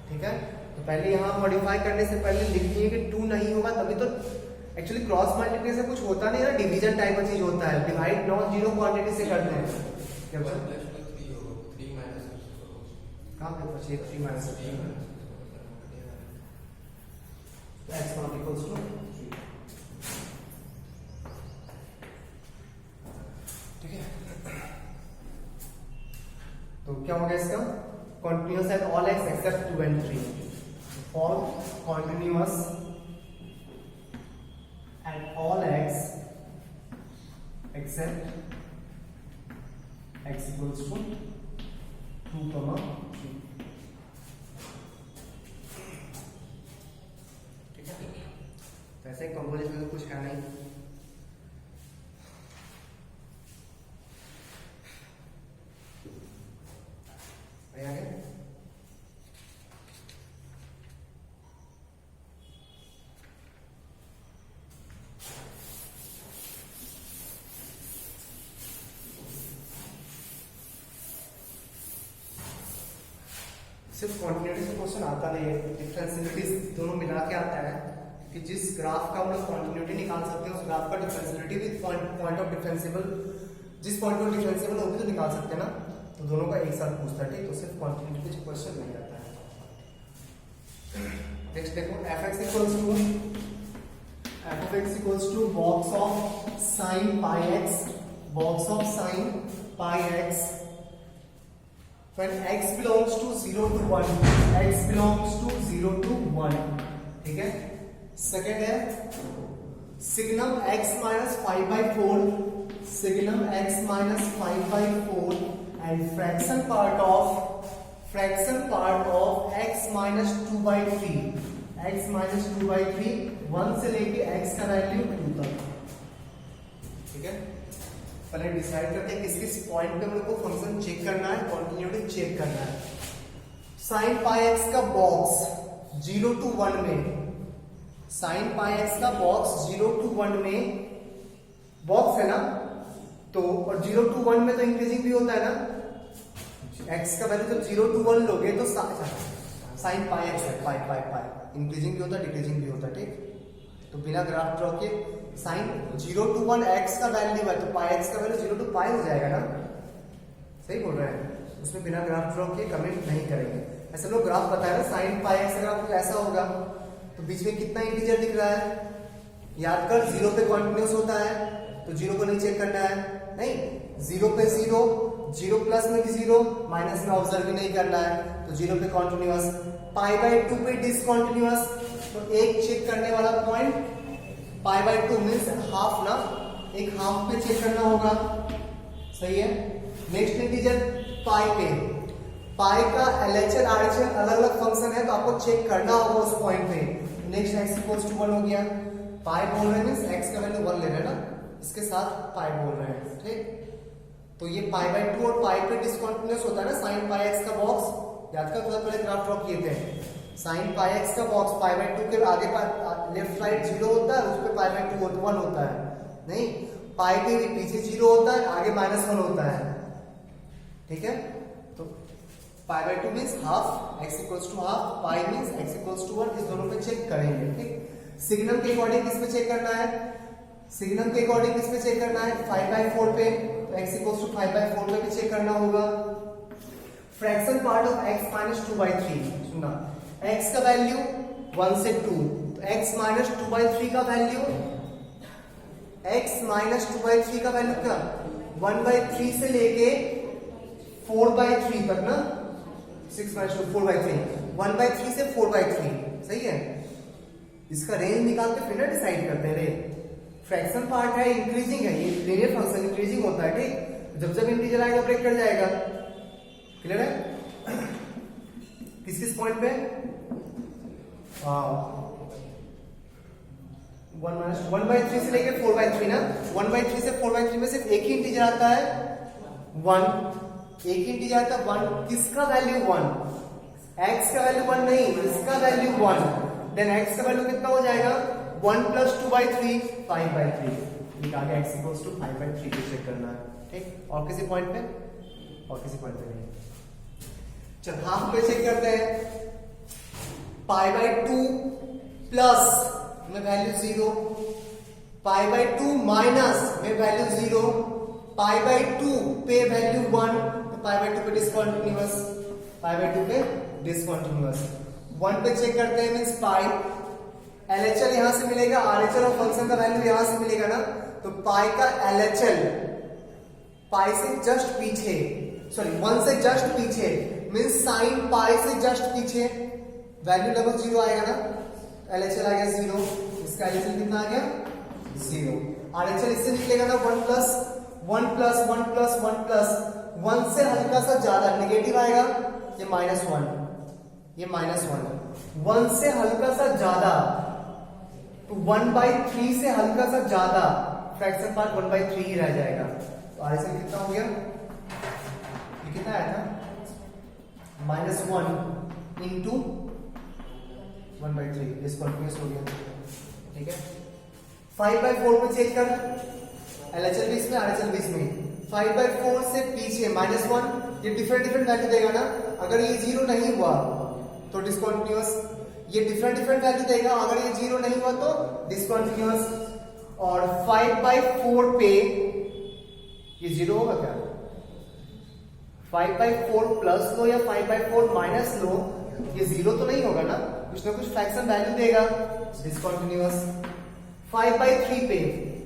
ठीक है। तो पहले यहाँ मॉडिफाई करने से पहले लिखिए कि 2 नहीं होगा तभी तो एक्चुअली क्रॉस मल्टीप्लिकेशन कुछ होता नहीं है ना, डिवीजन टाइप का चीज होता है, डिवाइड नॉन जीरो क्वांटिटी से करते हैं। क्या बोल 3 कहां पे बचे 3 - 3 x नॉट इक्वल्स टू 3, ठीक है। तो क्या हो गया इसका, continuous at all x except 2 and 3, for continuous at all x except x equals to 2, 3, ठीक है। वैसे कंपोजिशन में कुछ है नहीं, आगे सिर्फ कॉन्टिन्यूटी से क्वेश्चन आता नहीं है, डिफरेंशियलिटी दोनों मिला के आता है कि जिस ग्राफ का हम लोग कॉन्टिन्यूटी निकाल सकते हैं उस ग्राफ का डिफरेंशियलिटी विद पॉइंट ऑफ डिफरेंशिएबल, जिस पॉइंट पर डिफरेंशिएबल होगी तो निकाल सकते हैं ना, तो दोनों का एक साथ पूछता है, ठीक। तो सिर्फ कॉन्टिन्यूटी पे क्वेश्चन नहीं आता है। नेक्स्ट देखो f(x) equals to box of sin πx, box of sin πx when x belongs to 0 to 1, x belongs to 0 to 1, ठीक है। सेकेंड है signum x - 5/4, signum x - 5/4 and fraction part of x - 2/3, x - 2/3 1 से लेके x का value 2 तक, ठीक है। पहले डिसाइड करते हैं किस किस पॉइंट पे हम लोग को फंक्शन चेक करना है, कॉन्टिन्यूटी चेक करना है। sin πx का बॉक्स 0 to 1 में, sin πx का बॉक्स 0 to 1 में बॉक्स है ना, तो और 0 to 1 में तो इंक्रीजिंग भी होता है ना, x का वैल्यू जब 0 to 1 लोगे तो sin πx है, पाई इंक्रीजिंग भी होता है डिक्रीजिंग भी होता है, ठीक। तो बिना ग्राफ ड्रॉ के sin 0 to 1 x का वैल्यू है तो πx का वैल्यू 0 to π हो जाएगा ना, सही बोल रहे हैं, उसमें बिना ग्राफ ड्रॉ के कमेंट नहीं करेंगे। ऐसे लोग ग्राफ बताया ना sin πx का ग्राफ ऐसा होगा तो बीच में कितना इंटीजर दिख रहा है, याद कर 0 पे कॉन्टिन्यूअस होता है तो 0 को नहीं चेक करना है, नहीं 0 पे 0, 0 प्लस में भी 0, माइनस में ऑब्जर्व भी नहीं करना है, तो 0 पे कॉन्टिन्यूअस, π/2 पे डिसकॉन्टिन्यूअस, तो एक चेक करने वाला पॉइंट π/2 मीन्स हाफ ना, एक हाफ पे चेक करना होगा, सही है। नेक्स्ट इंटीजर पाई पे, पाई का एलएचएल आरएचएल अलग अलग फंक्शन है तो आपको चेक करना होगा उस पॉइंट पे। नेक्स्ट x इक्वल्स टू 1 हो गया, पाई बोल रहे हैं मींस x का वैल्यू 1 ले रहे हैं ना, इसके साथ पाई बोल रहे हैं, ठीक। तो ये पाई बाय 2 और पाई पे डिसकंटिन्यूअस होता है ना, साइन पाई एक्स का बॉक्स याद कर, पहले ग्राफ ड्रॉ किए थे। साइन पाई एक्स का बॉक्स पाई बाय 2 के आगे लेफ्ट राइट 0 होता है, उस पे पाई बाय 2 1 होता है, नहीं पाई के पीछे 0 होता है, आगे -1 होता है, ठीक है। तो pi by 2 means half, x equals to half, pi means x equals to 1, इस दोनों पे चेक करेंगे, ठीक। सिग्नम के अकॉर्डिंग किस पे चेक करना है, सिग्नम के अकॉर्डिंग किस पे चेक करना है, 5/4 पे, तो x इक्वल्स टू 5/4 पे भी चेक करना होगा। Fraction part of x minus 2/3, सुनना x का वैल्यू 1 से 2, तो x माइनस 2/3 का वैल्यू, x माइनस 2/3 का वैल्यू क्या 1/3 से लेके 4/3 तक ना, 6 माइनस 2 4/3, 1/3 से 4/3, सही है। इसका रेंज निकाल के फिर ना डिसाइड करते हैं। रे फ्रैक्शन पार्ट है, इंक्रीजिंग है, ये लीनियर फंक्शन इंक्रीजिंग होता है, ठीक। जब जब इंटीजर आएगा ब्रेक कर जाएगा, क्लियर है। किस किस पॉइंट पे 1/3 से लेके 4/3 ना, 1/3 से 4/3 में सिर्फ एक ही इंटीजर आता है 1, एक ही इंटीजर आता है 1, किसका वैल्यू 1, x का वैल्यू 1 नहीं, इसका वैल्यू 1, देन x का वैल्यू कितना हो जाएगा 1 + 2/3 5/3, ठीक आगे x इक्वल्स टू 5/3 पे चेक करना है, ठीक। और किसी पॉइंट पे, और किसी पॉइंट पे नहीं। चल हाफ पे चेक करते हैं, π/2 प्लस में वैल्यू 0, π/2 माइनस में वैल्यू 0, π/2 पे वैल्यू 1, तो π/2 पे डिसकंटिन्यूअस, π/2 पे डिसकंटिन्यूअस। 1 पे चेक करते हैं मींस पाई, LHL यहां से मिलेगा, RHL और फंक्शन का वैल्यू यहां से मिलेगा ना, तो पाई का LHL पाई से जस्ट पीछे, सॉरी 1 से जस्ट पीछे मींस साइन पाई से जस्ट पीछे, वैल्यू लगभग 0 आएगा ना, LHL आ गया 0, इसका LHL कितना आ गया 0, RHL इससे निकलेगा ना 1 प्लस 1 प्लस 1 प्लस 1 प्लस 1 से हल्का सा ज्यादा नेगेटिव आएगा, ये -1, ये -1, 1 से हल्का सा ज्यादा, तो 1/3 से हल्का सा ज्यादा, फ्रैक्शन पार्ट 1/3 ही रह जाएगा। तो RHL कितना हो गया, ये कितना आया था -1 इंटू 1/3, डिसकंटिन्यूअस हो गया, ठीक है। 5/4 पे चेक कर, LHL भी इसमें, RHL भी इसमें, 5/4 से पीछे -1, ये डिफरेंट वैल्यू देगा ना, अगर ये 0 नहीं हुआ तो डिसकंटिन्यूअस, ये डिफरेंट वैल्यू देगा, अगर ये 0 नहीं हुआ तो डिसकंटिन्यूअस। और 5/4 पे ये 0 होगा क्या, 5/4 प्लस लो या 5/4 माइनस लो, ये 0 तो नहीं होगा ना, कुछ ना कुछ फ्रैक्शन वैल्यू देगा, डिसकंटिन्यूअस। 5/3 पे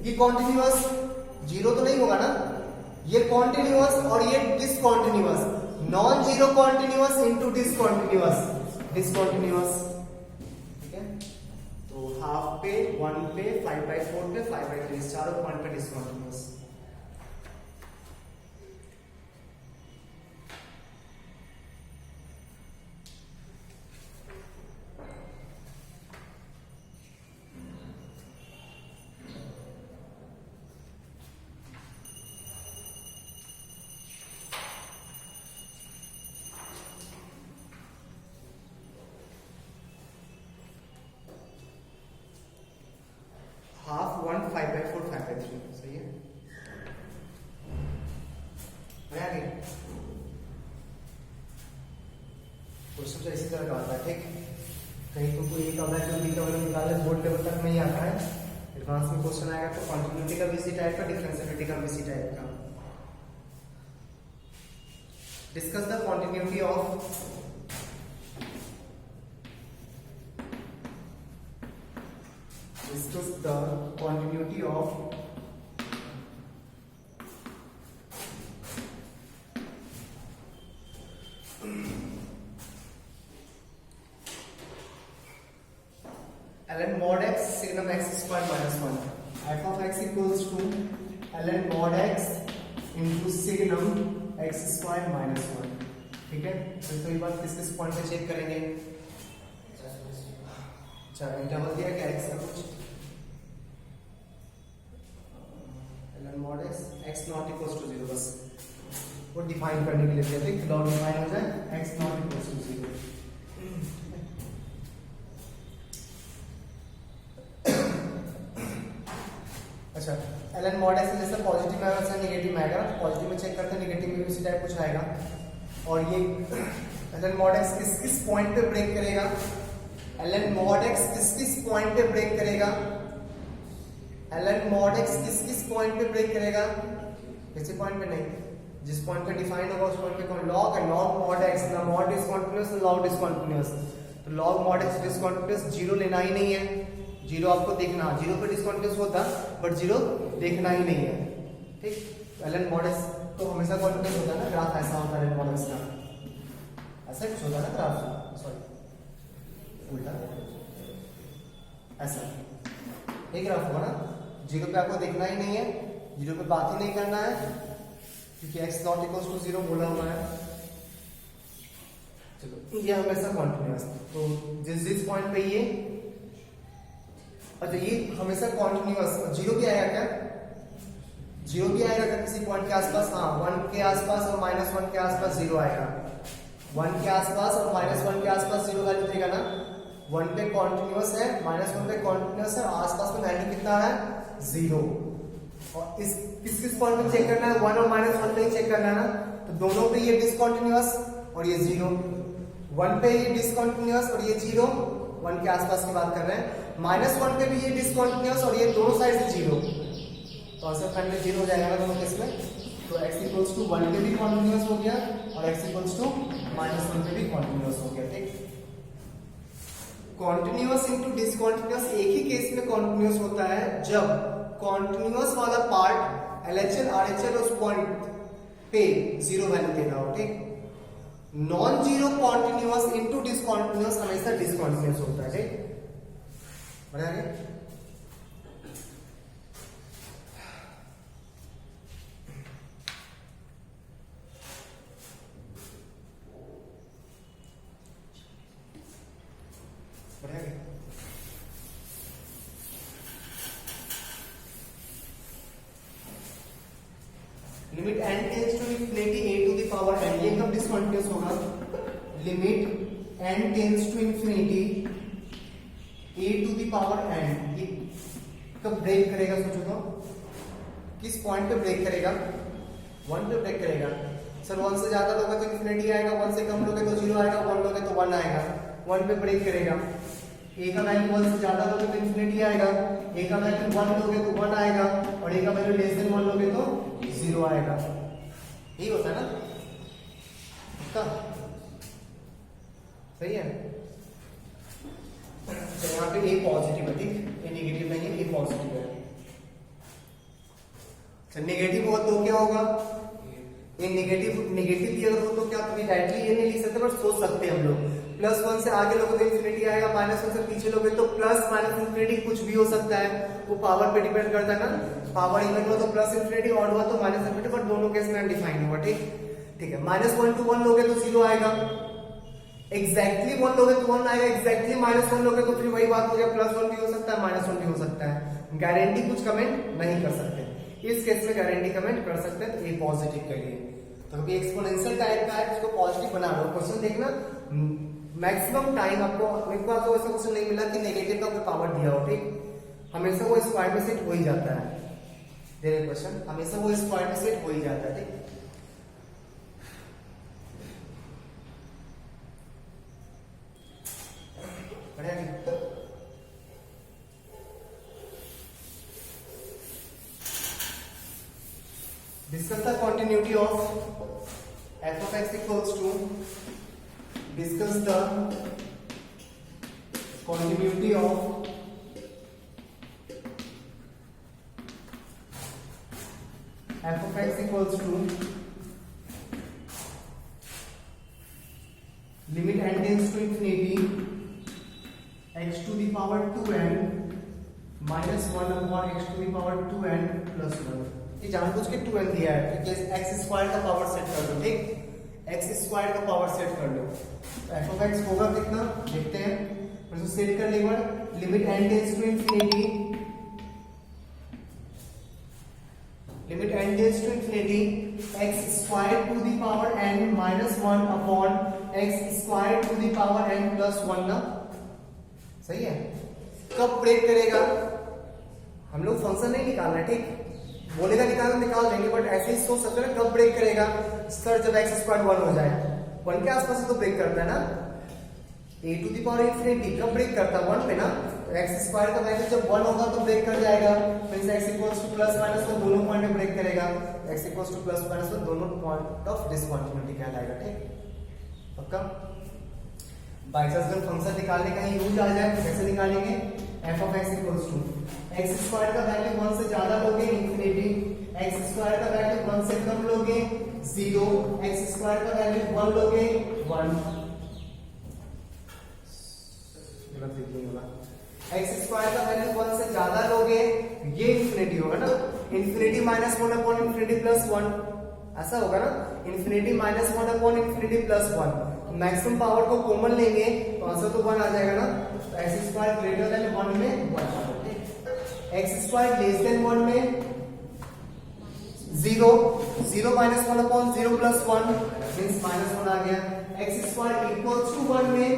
ये कॉन्टिन्यूअस, 0 तो नहीं होगा ना, ये कॉन्टिन्यूअस और ये discontinuous, non zero continuous into discontinuous, discontinuous, ठीक है। तो हाफ पे, 1 पे, 5/4 पे, 5/3, चारों पॉइंट पे डिसकंटिन्यूअस। हाफ 1 5/4 5/3, सही है। आगे क्वेश्चन तो इसी तरह का आता है, ठीक। कहीं तो कोई एक वैल्यू बी का वैल्यू निकालना बोर्ड लेवल तक नहीं आता है, एडवांस में क्वेश्चन आएगा तो कॉन्टिन्यूटी का भी इसी टाइप का, डिफरेंशिएबिलिटी का भी इसी टाइप का। Discuss the continuity of discuss the continuity of ln mod x signum x square minus 1, f of x equals to ln mod x into signum x square minus 1, ठीक है। तो ये बात किस किस पॉइंट पे चेक करेंगे, अच्छा इंटरवल दिया क्या x का कुछ, ln mod x x not equals to 0, बस वो डिफाइन करने के लिए दिया था, लॉग डिफाइन हो जाए x नॉट इक्वल्स टू 0। अच्छा, ln mod x जैसे पॉजिटिव में आएगा नेगेटिव में आएगा, पॉजिटिव में चेक करते हैं, नेगेटिव में भी उसी टाइप कुछ आएगा। और ये ln mod x किस पॉइंट पे ब्रेक करेगा, ln mod x किस पॉइंट पे ब्रेक करेगा, ln mod x किस पॉइंट पे ब्रेक करेगा, किसी पॉइंट पे नहीं, जिस पॉइंट पे डिफाइन होगा उस पॉइंट पे कौन लॉग है, लॉग mod x ना mod डिसकंटीन्यूअस ना log डिसकंटीन्यूअस। तो log mod x discontinuous zero लेना ही नहीं है, जीरो आपको देखना, जीरो पे डिसकंटीन्यूअस होता बट जीरो देखना ही नहीं है, ठीक। ln mod x तो हमेशा कॉन्टिन्यूअस होता है ना, ग्राफ ऐसा होता है ln mod x का, ऐसा कुछ होता है ना ग्राफ, सॉरी उल्टा ऐसा एक ग्राफ होगा ना, जीरो पे आपको देखना ही नहीं है, जीरो पे बात ही नहीं करना है क्योंकि x नॉट इक्वल्स टू 0 बोला हुआ है। चलो ये हमेशा कॉन्टिन्यूअस, तो जिस पॉइंट पे ये, अच्छा ये हमेशा कॉन्टिन्यूअस, जीरो भी आएगा क्या, जीरो भी आएगा क्या किसी पॉइंट के आसपास, हाँ 1 के आसपास और -1 के आसपास जीरो आएगा, 1 के आसपास और -1 के आसपास जीरो वैल्यू देगा ना, 1 पे कॉन्टिन्यूअस है, -1 पे कॉन्टिन्यूअस है, आसपास में वैल्यू कितना है 0। और इस किस पॉइंट पे चेक करना है, 1 और -1 पे ही चेक करना है ना, तो दोनों पे ये डिसकंटीन्यूअस और ये 0, 1 पे ये डिसकंटीन्यूअस और ये 0, 1 के आसपास की बात कर रहे हैं, -1 पे भी ये डिसकंटीन्यूअस और ये दोनों साइड से 0, तो आंसर फाइनली 0 हो जाएगा ना दोनों केस में। तो x इक्वल्स टू 1 पे भी कॉन्टिन्यूअस हो गया और x इक्वल्स टू -1 पे भी कॉन्टिन्यूअस हो गया, ठीक। कॉन्टिन्यूअस इनटू डिसकंटीन्यूअस एक ही केस में कॉन्टिन्यूअस होता है, जब कॉन्टिन्यूअस वाला पार्ट LHL RHL उस पॉइंट पे 0 वैल्यू देगा, ठीक। Non zero continuous into discontinuous हमेशा डिसकंटीन्यूअस होता है, ठीक। बढ़िया है। Limit n tends to infinity a to the power n, ये कब डिसकंटीन्यूअस होगा, limit n tends to infinity a to the power n, ये कब ब्रेक करेगा, सोचो तो किस पॉइंट पे ब्रेक करेगा, 1 पे ब्रेक करेगा। सर 1 से ज्यादा लोगे तो इंफिनिटी आएगा, 1 से कम लोगे तो 0 आएगा, 1 लोगे तो 1 आएगा, 1 पे ब्रेक करेगा। a का वैल्यू 1 से ज्यादा लोगे तो इंफिनिटी आएगा, a का वैल्यू 1 लोगे तो 1 आएगा और a का वैल्यू लेस देन 1 लोगे तो 0 आएगा, यही होता है ना, इसका सही है। तो यहाँ पे a पॉजिटिव है, ठीक, a नेगेटिव नहीं है, a पॉजिटिव है। अच्छा नेगेटिव हो तो क्या होगा, ये नेगेटिव भी अगर हो तो क्या, कभी डायरेक्टली ये नहीं लिख सकते पर सोच सकते हैं हम लोग, +1 से आगे लोगे तो इंफिनिटी आएगा, -1 से पीछे लोगे तो प्लस माइनस इंफिनिटी कुछ भी हो सकता है, वो पावर पे डिपेंड करता है ना, पावर इवन हुआ तो प्लस इंफिनिटी, ऑड हुआ तो माइनस इंफिनिटी, बट दोनों केस में डिफाइन होगा, ठीक है। -1 to 1 लोगे तो 0 आएगा, एग्जैक्टली 1 लोगे तो 1 आएगा, एग्जैक्टली -1 लोगे तो फिर वही बात हो गया, +1 भी हो सकता है, -1 भी हो सकता है। गारंटी कुछ कमेंट नहीं कर सकते, इस केस में गारंटी कमेंट कर सकते हैं, तो ये पॉजिटिव के लिए। तो अभी एक्सपोनेंशियल टाइप का है, उसको पॉजिटिव बना लो। क्वेश्चन देखना, मैक्सिमम टाइम आपको एक बार तो ऐसा क्वेश्चन नहीं मिला कि नेगेटिव का कोई पावर दिया हो, ठीक, हमेशा वो स्क्वायर में सेट हो ही जाता है, देखिए क्वेश्चन हमेशा वो स्क्वायर में सेट हो ही जाता है, ठीक। Discuss the continuity of f of x equals to, discuss the continuity of f of x equals to limit n tends to infinity x to the power 2n minus 1 upon x to the power 2n plus 1। ये जानबूझ के 2n दिया है क्योंकि x square का power set कर लो, ठीक, x square का पावर सेट कर लो, f of x होगा कितना देखते हैं, तो सेट कर लेंगे, limit n tends to infinity, limit n tends to infinity x square to the -1 upon x square to the power n plus 1 ना, सही है। कब ब्रेक करेगा, हम लोग फंक्शन नहीं निकालना, ठीक, बोलेगा निकालना निकाल देंगे, बट ऐसे ही सोच सकते हैं कब ब्रेक करेगा सर, जब एक्स स्क्वायर 1 हो जाए, 1 के आसपास ही तो ब्रेक करता है ना, ए टू द पावर इंफिनिटी कब ब्रेक करता है 1 पे ना, एक्स स्क्वायर का वैल्यू जब 1 होगा तो ब्रेक कर जाएगा, means x equals two plus minus 1 दोनों पॉइंट में ब्रेक करेगा, x equals two plus minus 1 दोनों पॉइंट ऑफ डिसकंटिन्यूटी कहलाएगा, ठीक, पक्का। बाई चांस अगर फंक्शन निकालने का यूज आ जाए तो कैसे निकालेंगे, f of x equals to x square का वैल्यू 1 से ज्यादा लोगे इंफिनिटी, एक्स स्क्वायर का वैल्यू 1 से कम लोगे 0, एक्स स्क्वायर का वैल्यू 1 लोगे 1, एक्स स्क्वायर का वैल्यू 1 से ज्यादा लोगे ये इंफिनिटी होगा ना, infinity minus 1 upon infinity plus 1, ऐसा होगा ना, infinity minus 1 upon infinity plus 1, maximum power को कॉमन लेंगे तो आंसर तो 1 आ जाएगा ना, तो एक्स स्क्वायर ग्रेटर देन 1 में 1 आ जाएगा, एक्स स्क्वायर लेस देन 1 में 0, 0 minus 1 upon 0 plus 1 means minus 1 आ गया, एक्स स्क्वायर इक्वल्स टू 1 में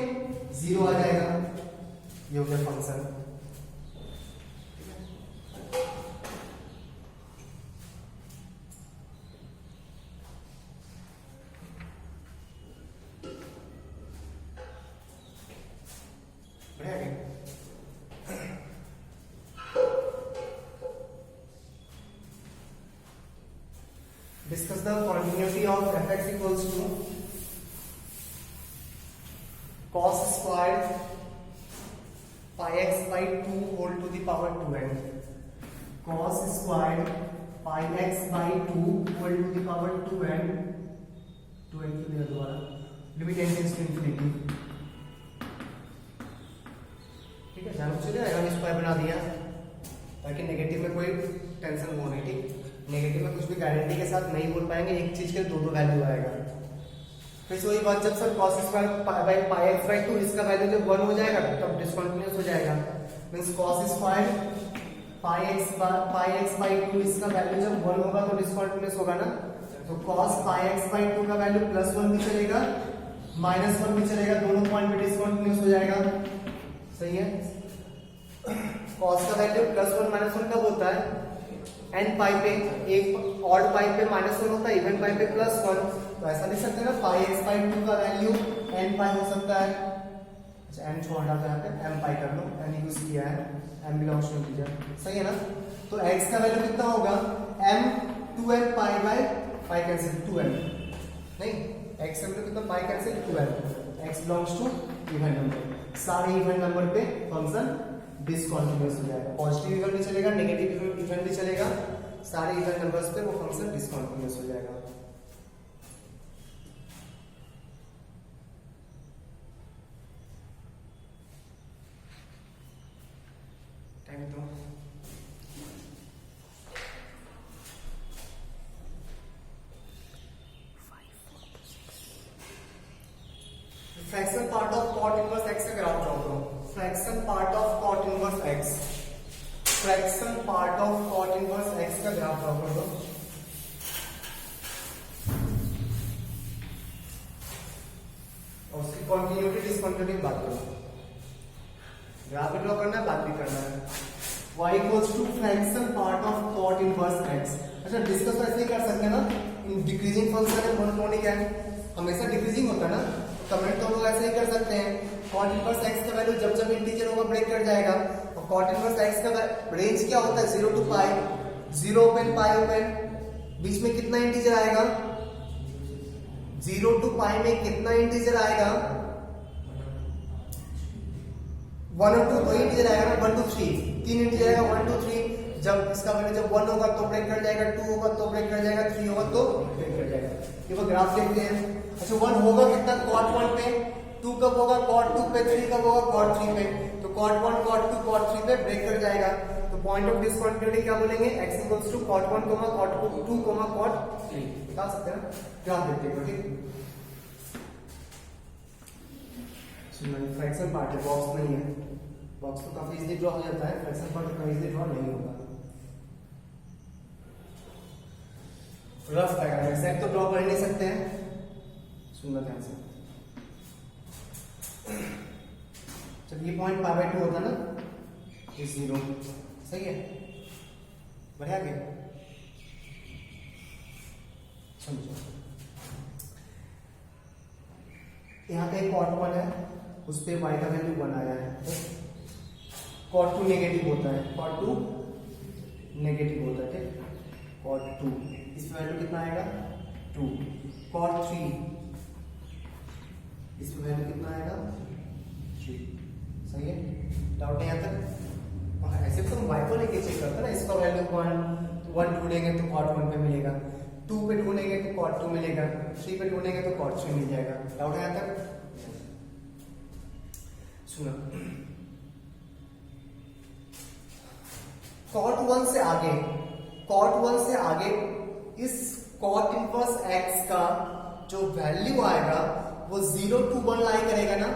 0 आ जाएगा, ये हो गया function. Discuss the continuity of fx equals to cos squared pi x by 2 whole to the power 2n, cos squared pi x by 2 whole to the power 2n, 2n के लिए दोबारा limit n tends to infinity, ठीक है, ध्यान से जाएगा, square बना दिया ताकि नेगेटिव में कोई टेंशन हो नहीं, ठीक, नेगेटिव में कुछ भी गारंटी के साथ नहीं बोल पाएंगे, एक चीज के दो वैल्यू आएगा, फिर वही बात, जब sir cos square by pi x by 2 इसका वैल्यू जब 1 हो जाएगा तब डिसकंटिन्यूअस हो जाएगा, means cos square pi x by 2 इसका वैल्यू जब 1 होगा तो डिसकंटिन्यूअस होगा ना, तो cos पाई एक्स बाय 2 का वैल्यू प्लस 1 भी चलेगा माइनस 1 भी चलेगा, दोनों पॉइंट पे डिसकंटिन्यूअस हो जाएगा, सही है। cos का वैल्यू प्लस 1 माइनस 1 कब होता है, n पाई पे, एक ऑड पाई पे माइनस 1 होता है, इवन पाई पे प्लस 1, तो ऐसा लिख सकते हैं ना पाई एक्स बाई 2 का वैल्यू n पाई हो सकता है, अच्छा n छोड़ डालते हैं, यहाँ पे m पाई कर लो, n यूज किया है, m बिलोंग्स टू इंटीजर, सही है ना, तो x का वैल्यू कितना होगा m 2n pi by pi cancel 2n, नहीं x का वैल्यू कितना pi cancel 2n, x belongs to even number, सारे इवन नंबर पे फंक्शन डिसकंटिन्यूअस हो जाएगा, पॉजिटिव इवन भी चलेगा नेगेटिव इवन भी चलेगा, सारे इवन नंबर्स पे वो फंक्शन डिसकंटिन्यूअस हो जाएगा। टाइम तो fraction part of cot inverse x का ग्राफ ड्रॉ करो, fraction part of cot inverse x, fraction part of cot inverse x का ग्राफ ड्रॉ कर दो, और उसकी कंटिन्यूटी डिसकंटिन्यूटी बात करो, ग्राफ भी ड्रॉ करना है बात भी करना है, y equals to fraction part of cot inverse x, अच्छा डिस्कस ऐसे ही कर सकते हैं ना, डिक्रीजिंग फंक्शन है मोनोटोनिक है, हमेशा डिक्रीजिंग होता है ना, कमेंट तो लोग ऐसे ही कर सकते हैं, cot इनवर्स x का वैल्यू जब जब इंटीजर होगा ब्रेक कर जाएगा, और cot इनवर्स x का रेंज क्या होता है 0 to pi, 0 open pi open, बीच में कितना इंटीजर आएगा, 0 टू पाई में कितना इंटीजर आएगा, 1 और 2 दो इंटीजर आएगा ना, 1 2 3 तीन इंटीजर आएगा, 1 2 3, जब इसका वैल्यू जब 1 होगा तो ब्रेक कर जाएगा, 2 होगा तो ब्रेक कर जाएगा, 3 होगा तो ब्रेक कर जाएगा, ये वो ग्राफ देखते हैं। अच्छा 1 होगा कितना cot 1 पे, 2 कब होगा cot 2 पे, 3 कब होगा cot 3 पे, तो cot 1 cot 2 cot 3 पे ब्रेक कर जाएगा, तो पॉइंट ऑफ डिसकंटिन्यूटी क्या बोलेंगे, x equals to cot 1, cot 2, cot 3 बता सकते हैं ना, ग्राफ देखते हैं, ठीक, फ्रैक्शन पार्ट है, बॉक्स नहीं है, बॉक्स तो काफी इजीली ड्रॉ हो जाता है, फ्रैक्शन पार्ट इतना इजीली ड्रॉ नहीं होगा, रफ डायग्राम एग्जैक्ट तो ड्रॉ कर ही नहीं सकते हैं, सुनना ध्यान से। जब ये पॉइंट पाई बाई 2 होता ना, ये 0, सही है, बढ़िया गया। समझो, यहाँ पे कॉट 1 है, उस पे y का वैल्यू 1 आया है, कॉट 2 नेगेटिव होता है, कॉट 2 नेगेटिव होता है, ठीक, कॉट 2, इस पे वैल्यू कितना आएगा 2, कॉट 3, इस पे वैल्यू कितना आएगा 3, सही है, डाउट है यहाँ तक। ऐसे तो हम y को लेके चेक करते हैं ना, इसका वैल्यू 1 ढूंढेंगे तो कॉट 1 पे मिलेगा, 2 पे ढूंढेंगे तो कॉट 2 मिलेगा, 3 पे ढूंढेंगे तो कॉट 3 मिल जाएगा। डाउट है यहाँ तक? सुनो, कॉट 1 से आगे, कॉट 1 से आगे इस कॉट इनवर्स x का जो वैल्यू आएगा वो 0 to 1 लाई करेगा ना,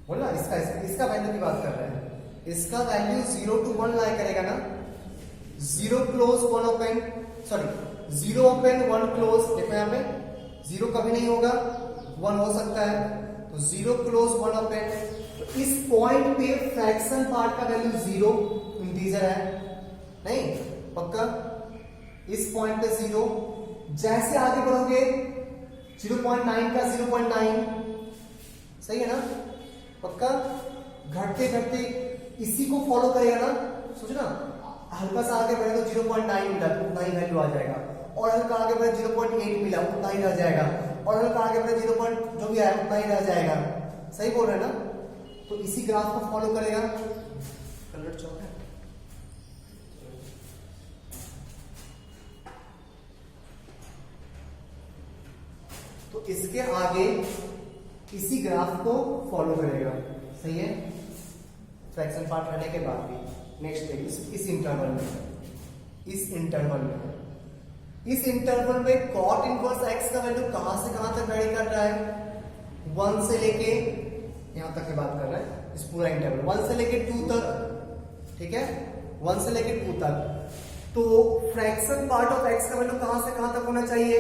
बोला इसका वैल्यू की बात कर रहे हैं, इसका वैल्यू 0 to 1 लाई करेगा ना, 0 close 1 open, sorry 0 open 1 close, देखो यहाँ पे 0 कभी नहीं होगा, 1 हो सकता है, तो 0 क्लोज 1 ओपन, तो इस पॉइंट पे फ्रैक्शन पार्ट का वैल्यू 0 इंटीजर है, नहीं पक्का, इस पॉइंट पे 0, जैसे आगे बढ़ोगे 0.9 का 0.9, सही है ना, पक्का, घटते घटते इसी को फॉलो करेगा ना, सोचो ना, हल्का सा आगे बढ़े तो 0.9 मिला, उतना ही वैल्यू आ जाएगा, और हल्का आगे बढ़े 0.8 मिला, उतना ही रह जाएगा, और हल्का आगे बढ़े 0. जो भी आया उतना ही रह जाएगा, सही बोल रहे हैं ना, तो इसी ग्राफ को फॉलो करेगा। कलर चौक है, तो इसके आगे इसी ग्राफ को फॉलो करेगा, सही है, फ्रैक्शन पार्ट रहने के बाद भी। नेक्स्ट देखिए, इस इंटरवल में कॉट इनवर्स x का वैल्यू कहां से कहां तक वेरी कर रहा है, 1 से लेके यहां तक की बात कर रहा है, इस पूरा इंटरवल 1 से लेके 2 तक, ठीक है, 1 से लेके 2 तक, तो फ्रैक्शन पार्ट ऑफ x का वैल्यू कहां से कहां तक होना चाहिए,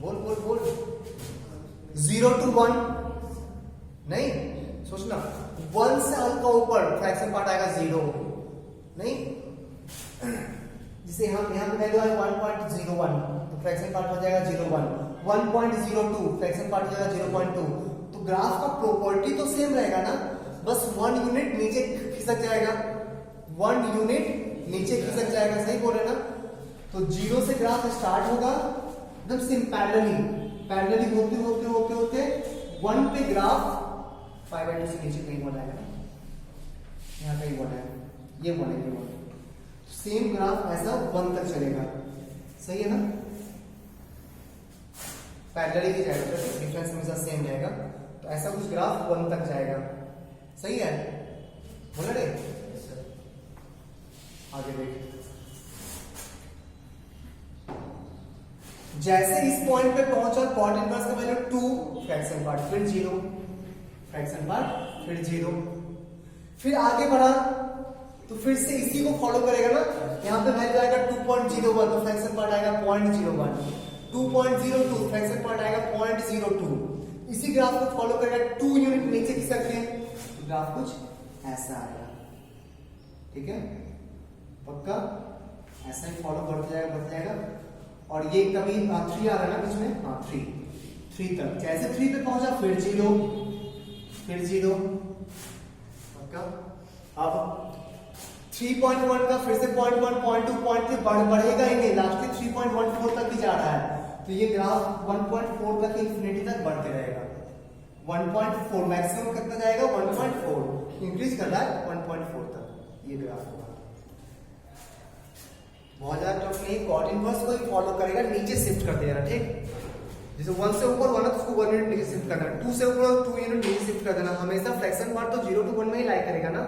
बोल 0 to 1, नहीं सोचना, 1 से हल्का ऊपर फ्रैक्शन पार्ट आएगा 0, नहीं, जिसे यहाँ पे वैल्यू है 1.01, तो फ्रैक्शन पार्ट हो जाएगा 0.1, 1.02 फ्रैक्शन पार्ट हो जाएगा 0.2, तो ग्राफ का प्रॉपर्टी तो सेम रहेगा ना, बस 1 यूनिट नीचे खिसक जाएगा, 1 यूनिट नीचे खिसक जाएगा, सही बोल रहे ना, तो 0 से ग्राफ स्टार्ट होगा एकदम सेम पैरेलली होते 1 पे ग्राफ 5/2 से नीचे कहीं 1 आएगा, यहाँ कहीं 1 है, ये 1 है, ये 1 है, सेम ग्राफ ऐसा 1 तक चलेगा, सही है ना, पैरेलली ही जाएगा, डिफरेंस हमेशा सेम रहेगा, तो ऐसा कुछ ग्राफ 1 तक जाएगा, सही है, बोला रे, आगे देखिए, जैसे इस पॉइंट पे पहुंचा कॉट इनवर्स का वैल्यू 2, फ्रैक्शन पार्ट फिर 0, फ्रैक्शन पार्ट फिर 0, फिर आगे बढ़ा तो फिर से इसी को फॉलो करेगा ना, यहाँ पे वैल्यू आएगा 2.01, तो फ्रैक्शन पार्ट आएगा 0.01, 2.02 फ्रैक्शन पार्ट आएगा 0.02, इसी ग्राफ को फॉलो करेगा, 2 यूनिट नीचे खिसक के ग्राफ कुछ ऐसा आएगा, ठीक है, पक्का ऐसा ही फॉलो बढ़ता जाएगा, और ये कभी 3 आ रहा है ना बीच में, हाँ 3 तक, जैसे 3 पे पहुंचा फिर 0, पक्का, अब 3.1 का फिर से 0.1, 0.2, 0.3 बढ़ेगा ही नहीं, लास्ट में 3.14 तक ही जा रहा है, तो ये ग्राफ 1.4 तक इंफिनिटी तक बढ़ते रहेगा, 1.4 मैक्सिमम कितना जाएगा 1.4, इंक्रीज कर रहा है 1.4 तक, ये ग्राफ होगा, बहुत ज्यादा टफ नहीं, कॉट इनवर्स को ही फॉलो करेगा, नीचे शिफ्ट कर देगा, ठीक, जैसे 1 से ऊपर 1 है तो उसको 1 यूनिट नीचे शिफ्ट करना, 2 से ऊपर 2 यूनिट नीचे शिफ्ट कर देना, हमेशा फ्रैक्शन पार्ट तो 0 to 1 में ही लाई करेगा ना,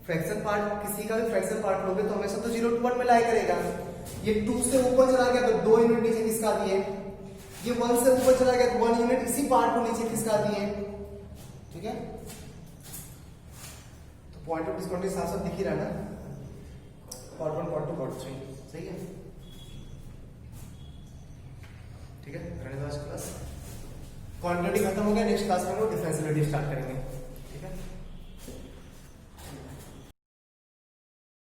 फ्रैक्शन पार्ट किसी का भी फ्रैक्शन पार्ट लोगे तो हमेशा तो 0 to 1 में लाई करेगा, ये 2 से ऊपर चला गया तो 2 यूनिट नीचे खिसका दिए, ये 1 से ऊपर चला गया तो 1 यूनिट इसी पार्ट को नीचे खिसका दिए, ठीक है, तो पॉइंट ऑफ डिस्काउंट के साथ साथ दिख ही रहा ना, कॉट 1, कॉट 2, कॉट 3, सही है। ठीक है, क्वांटिटी खत्म हो गया, नेक्स्ट क्लास में हम लोग डिफरेंशियलिटी स्टार्ट करेंगे।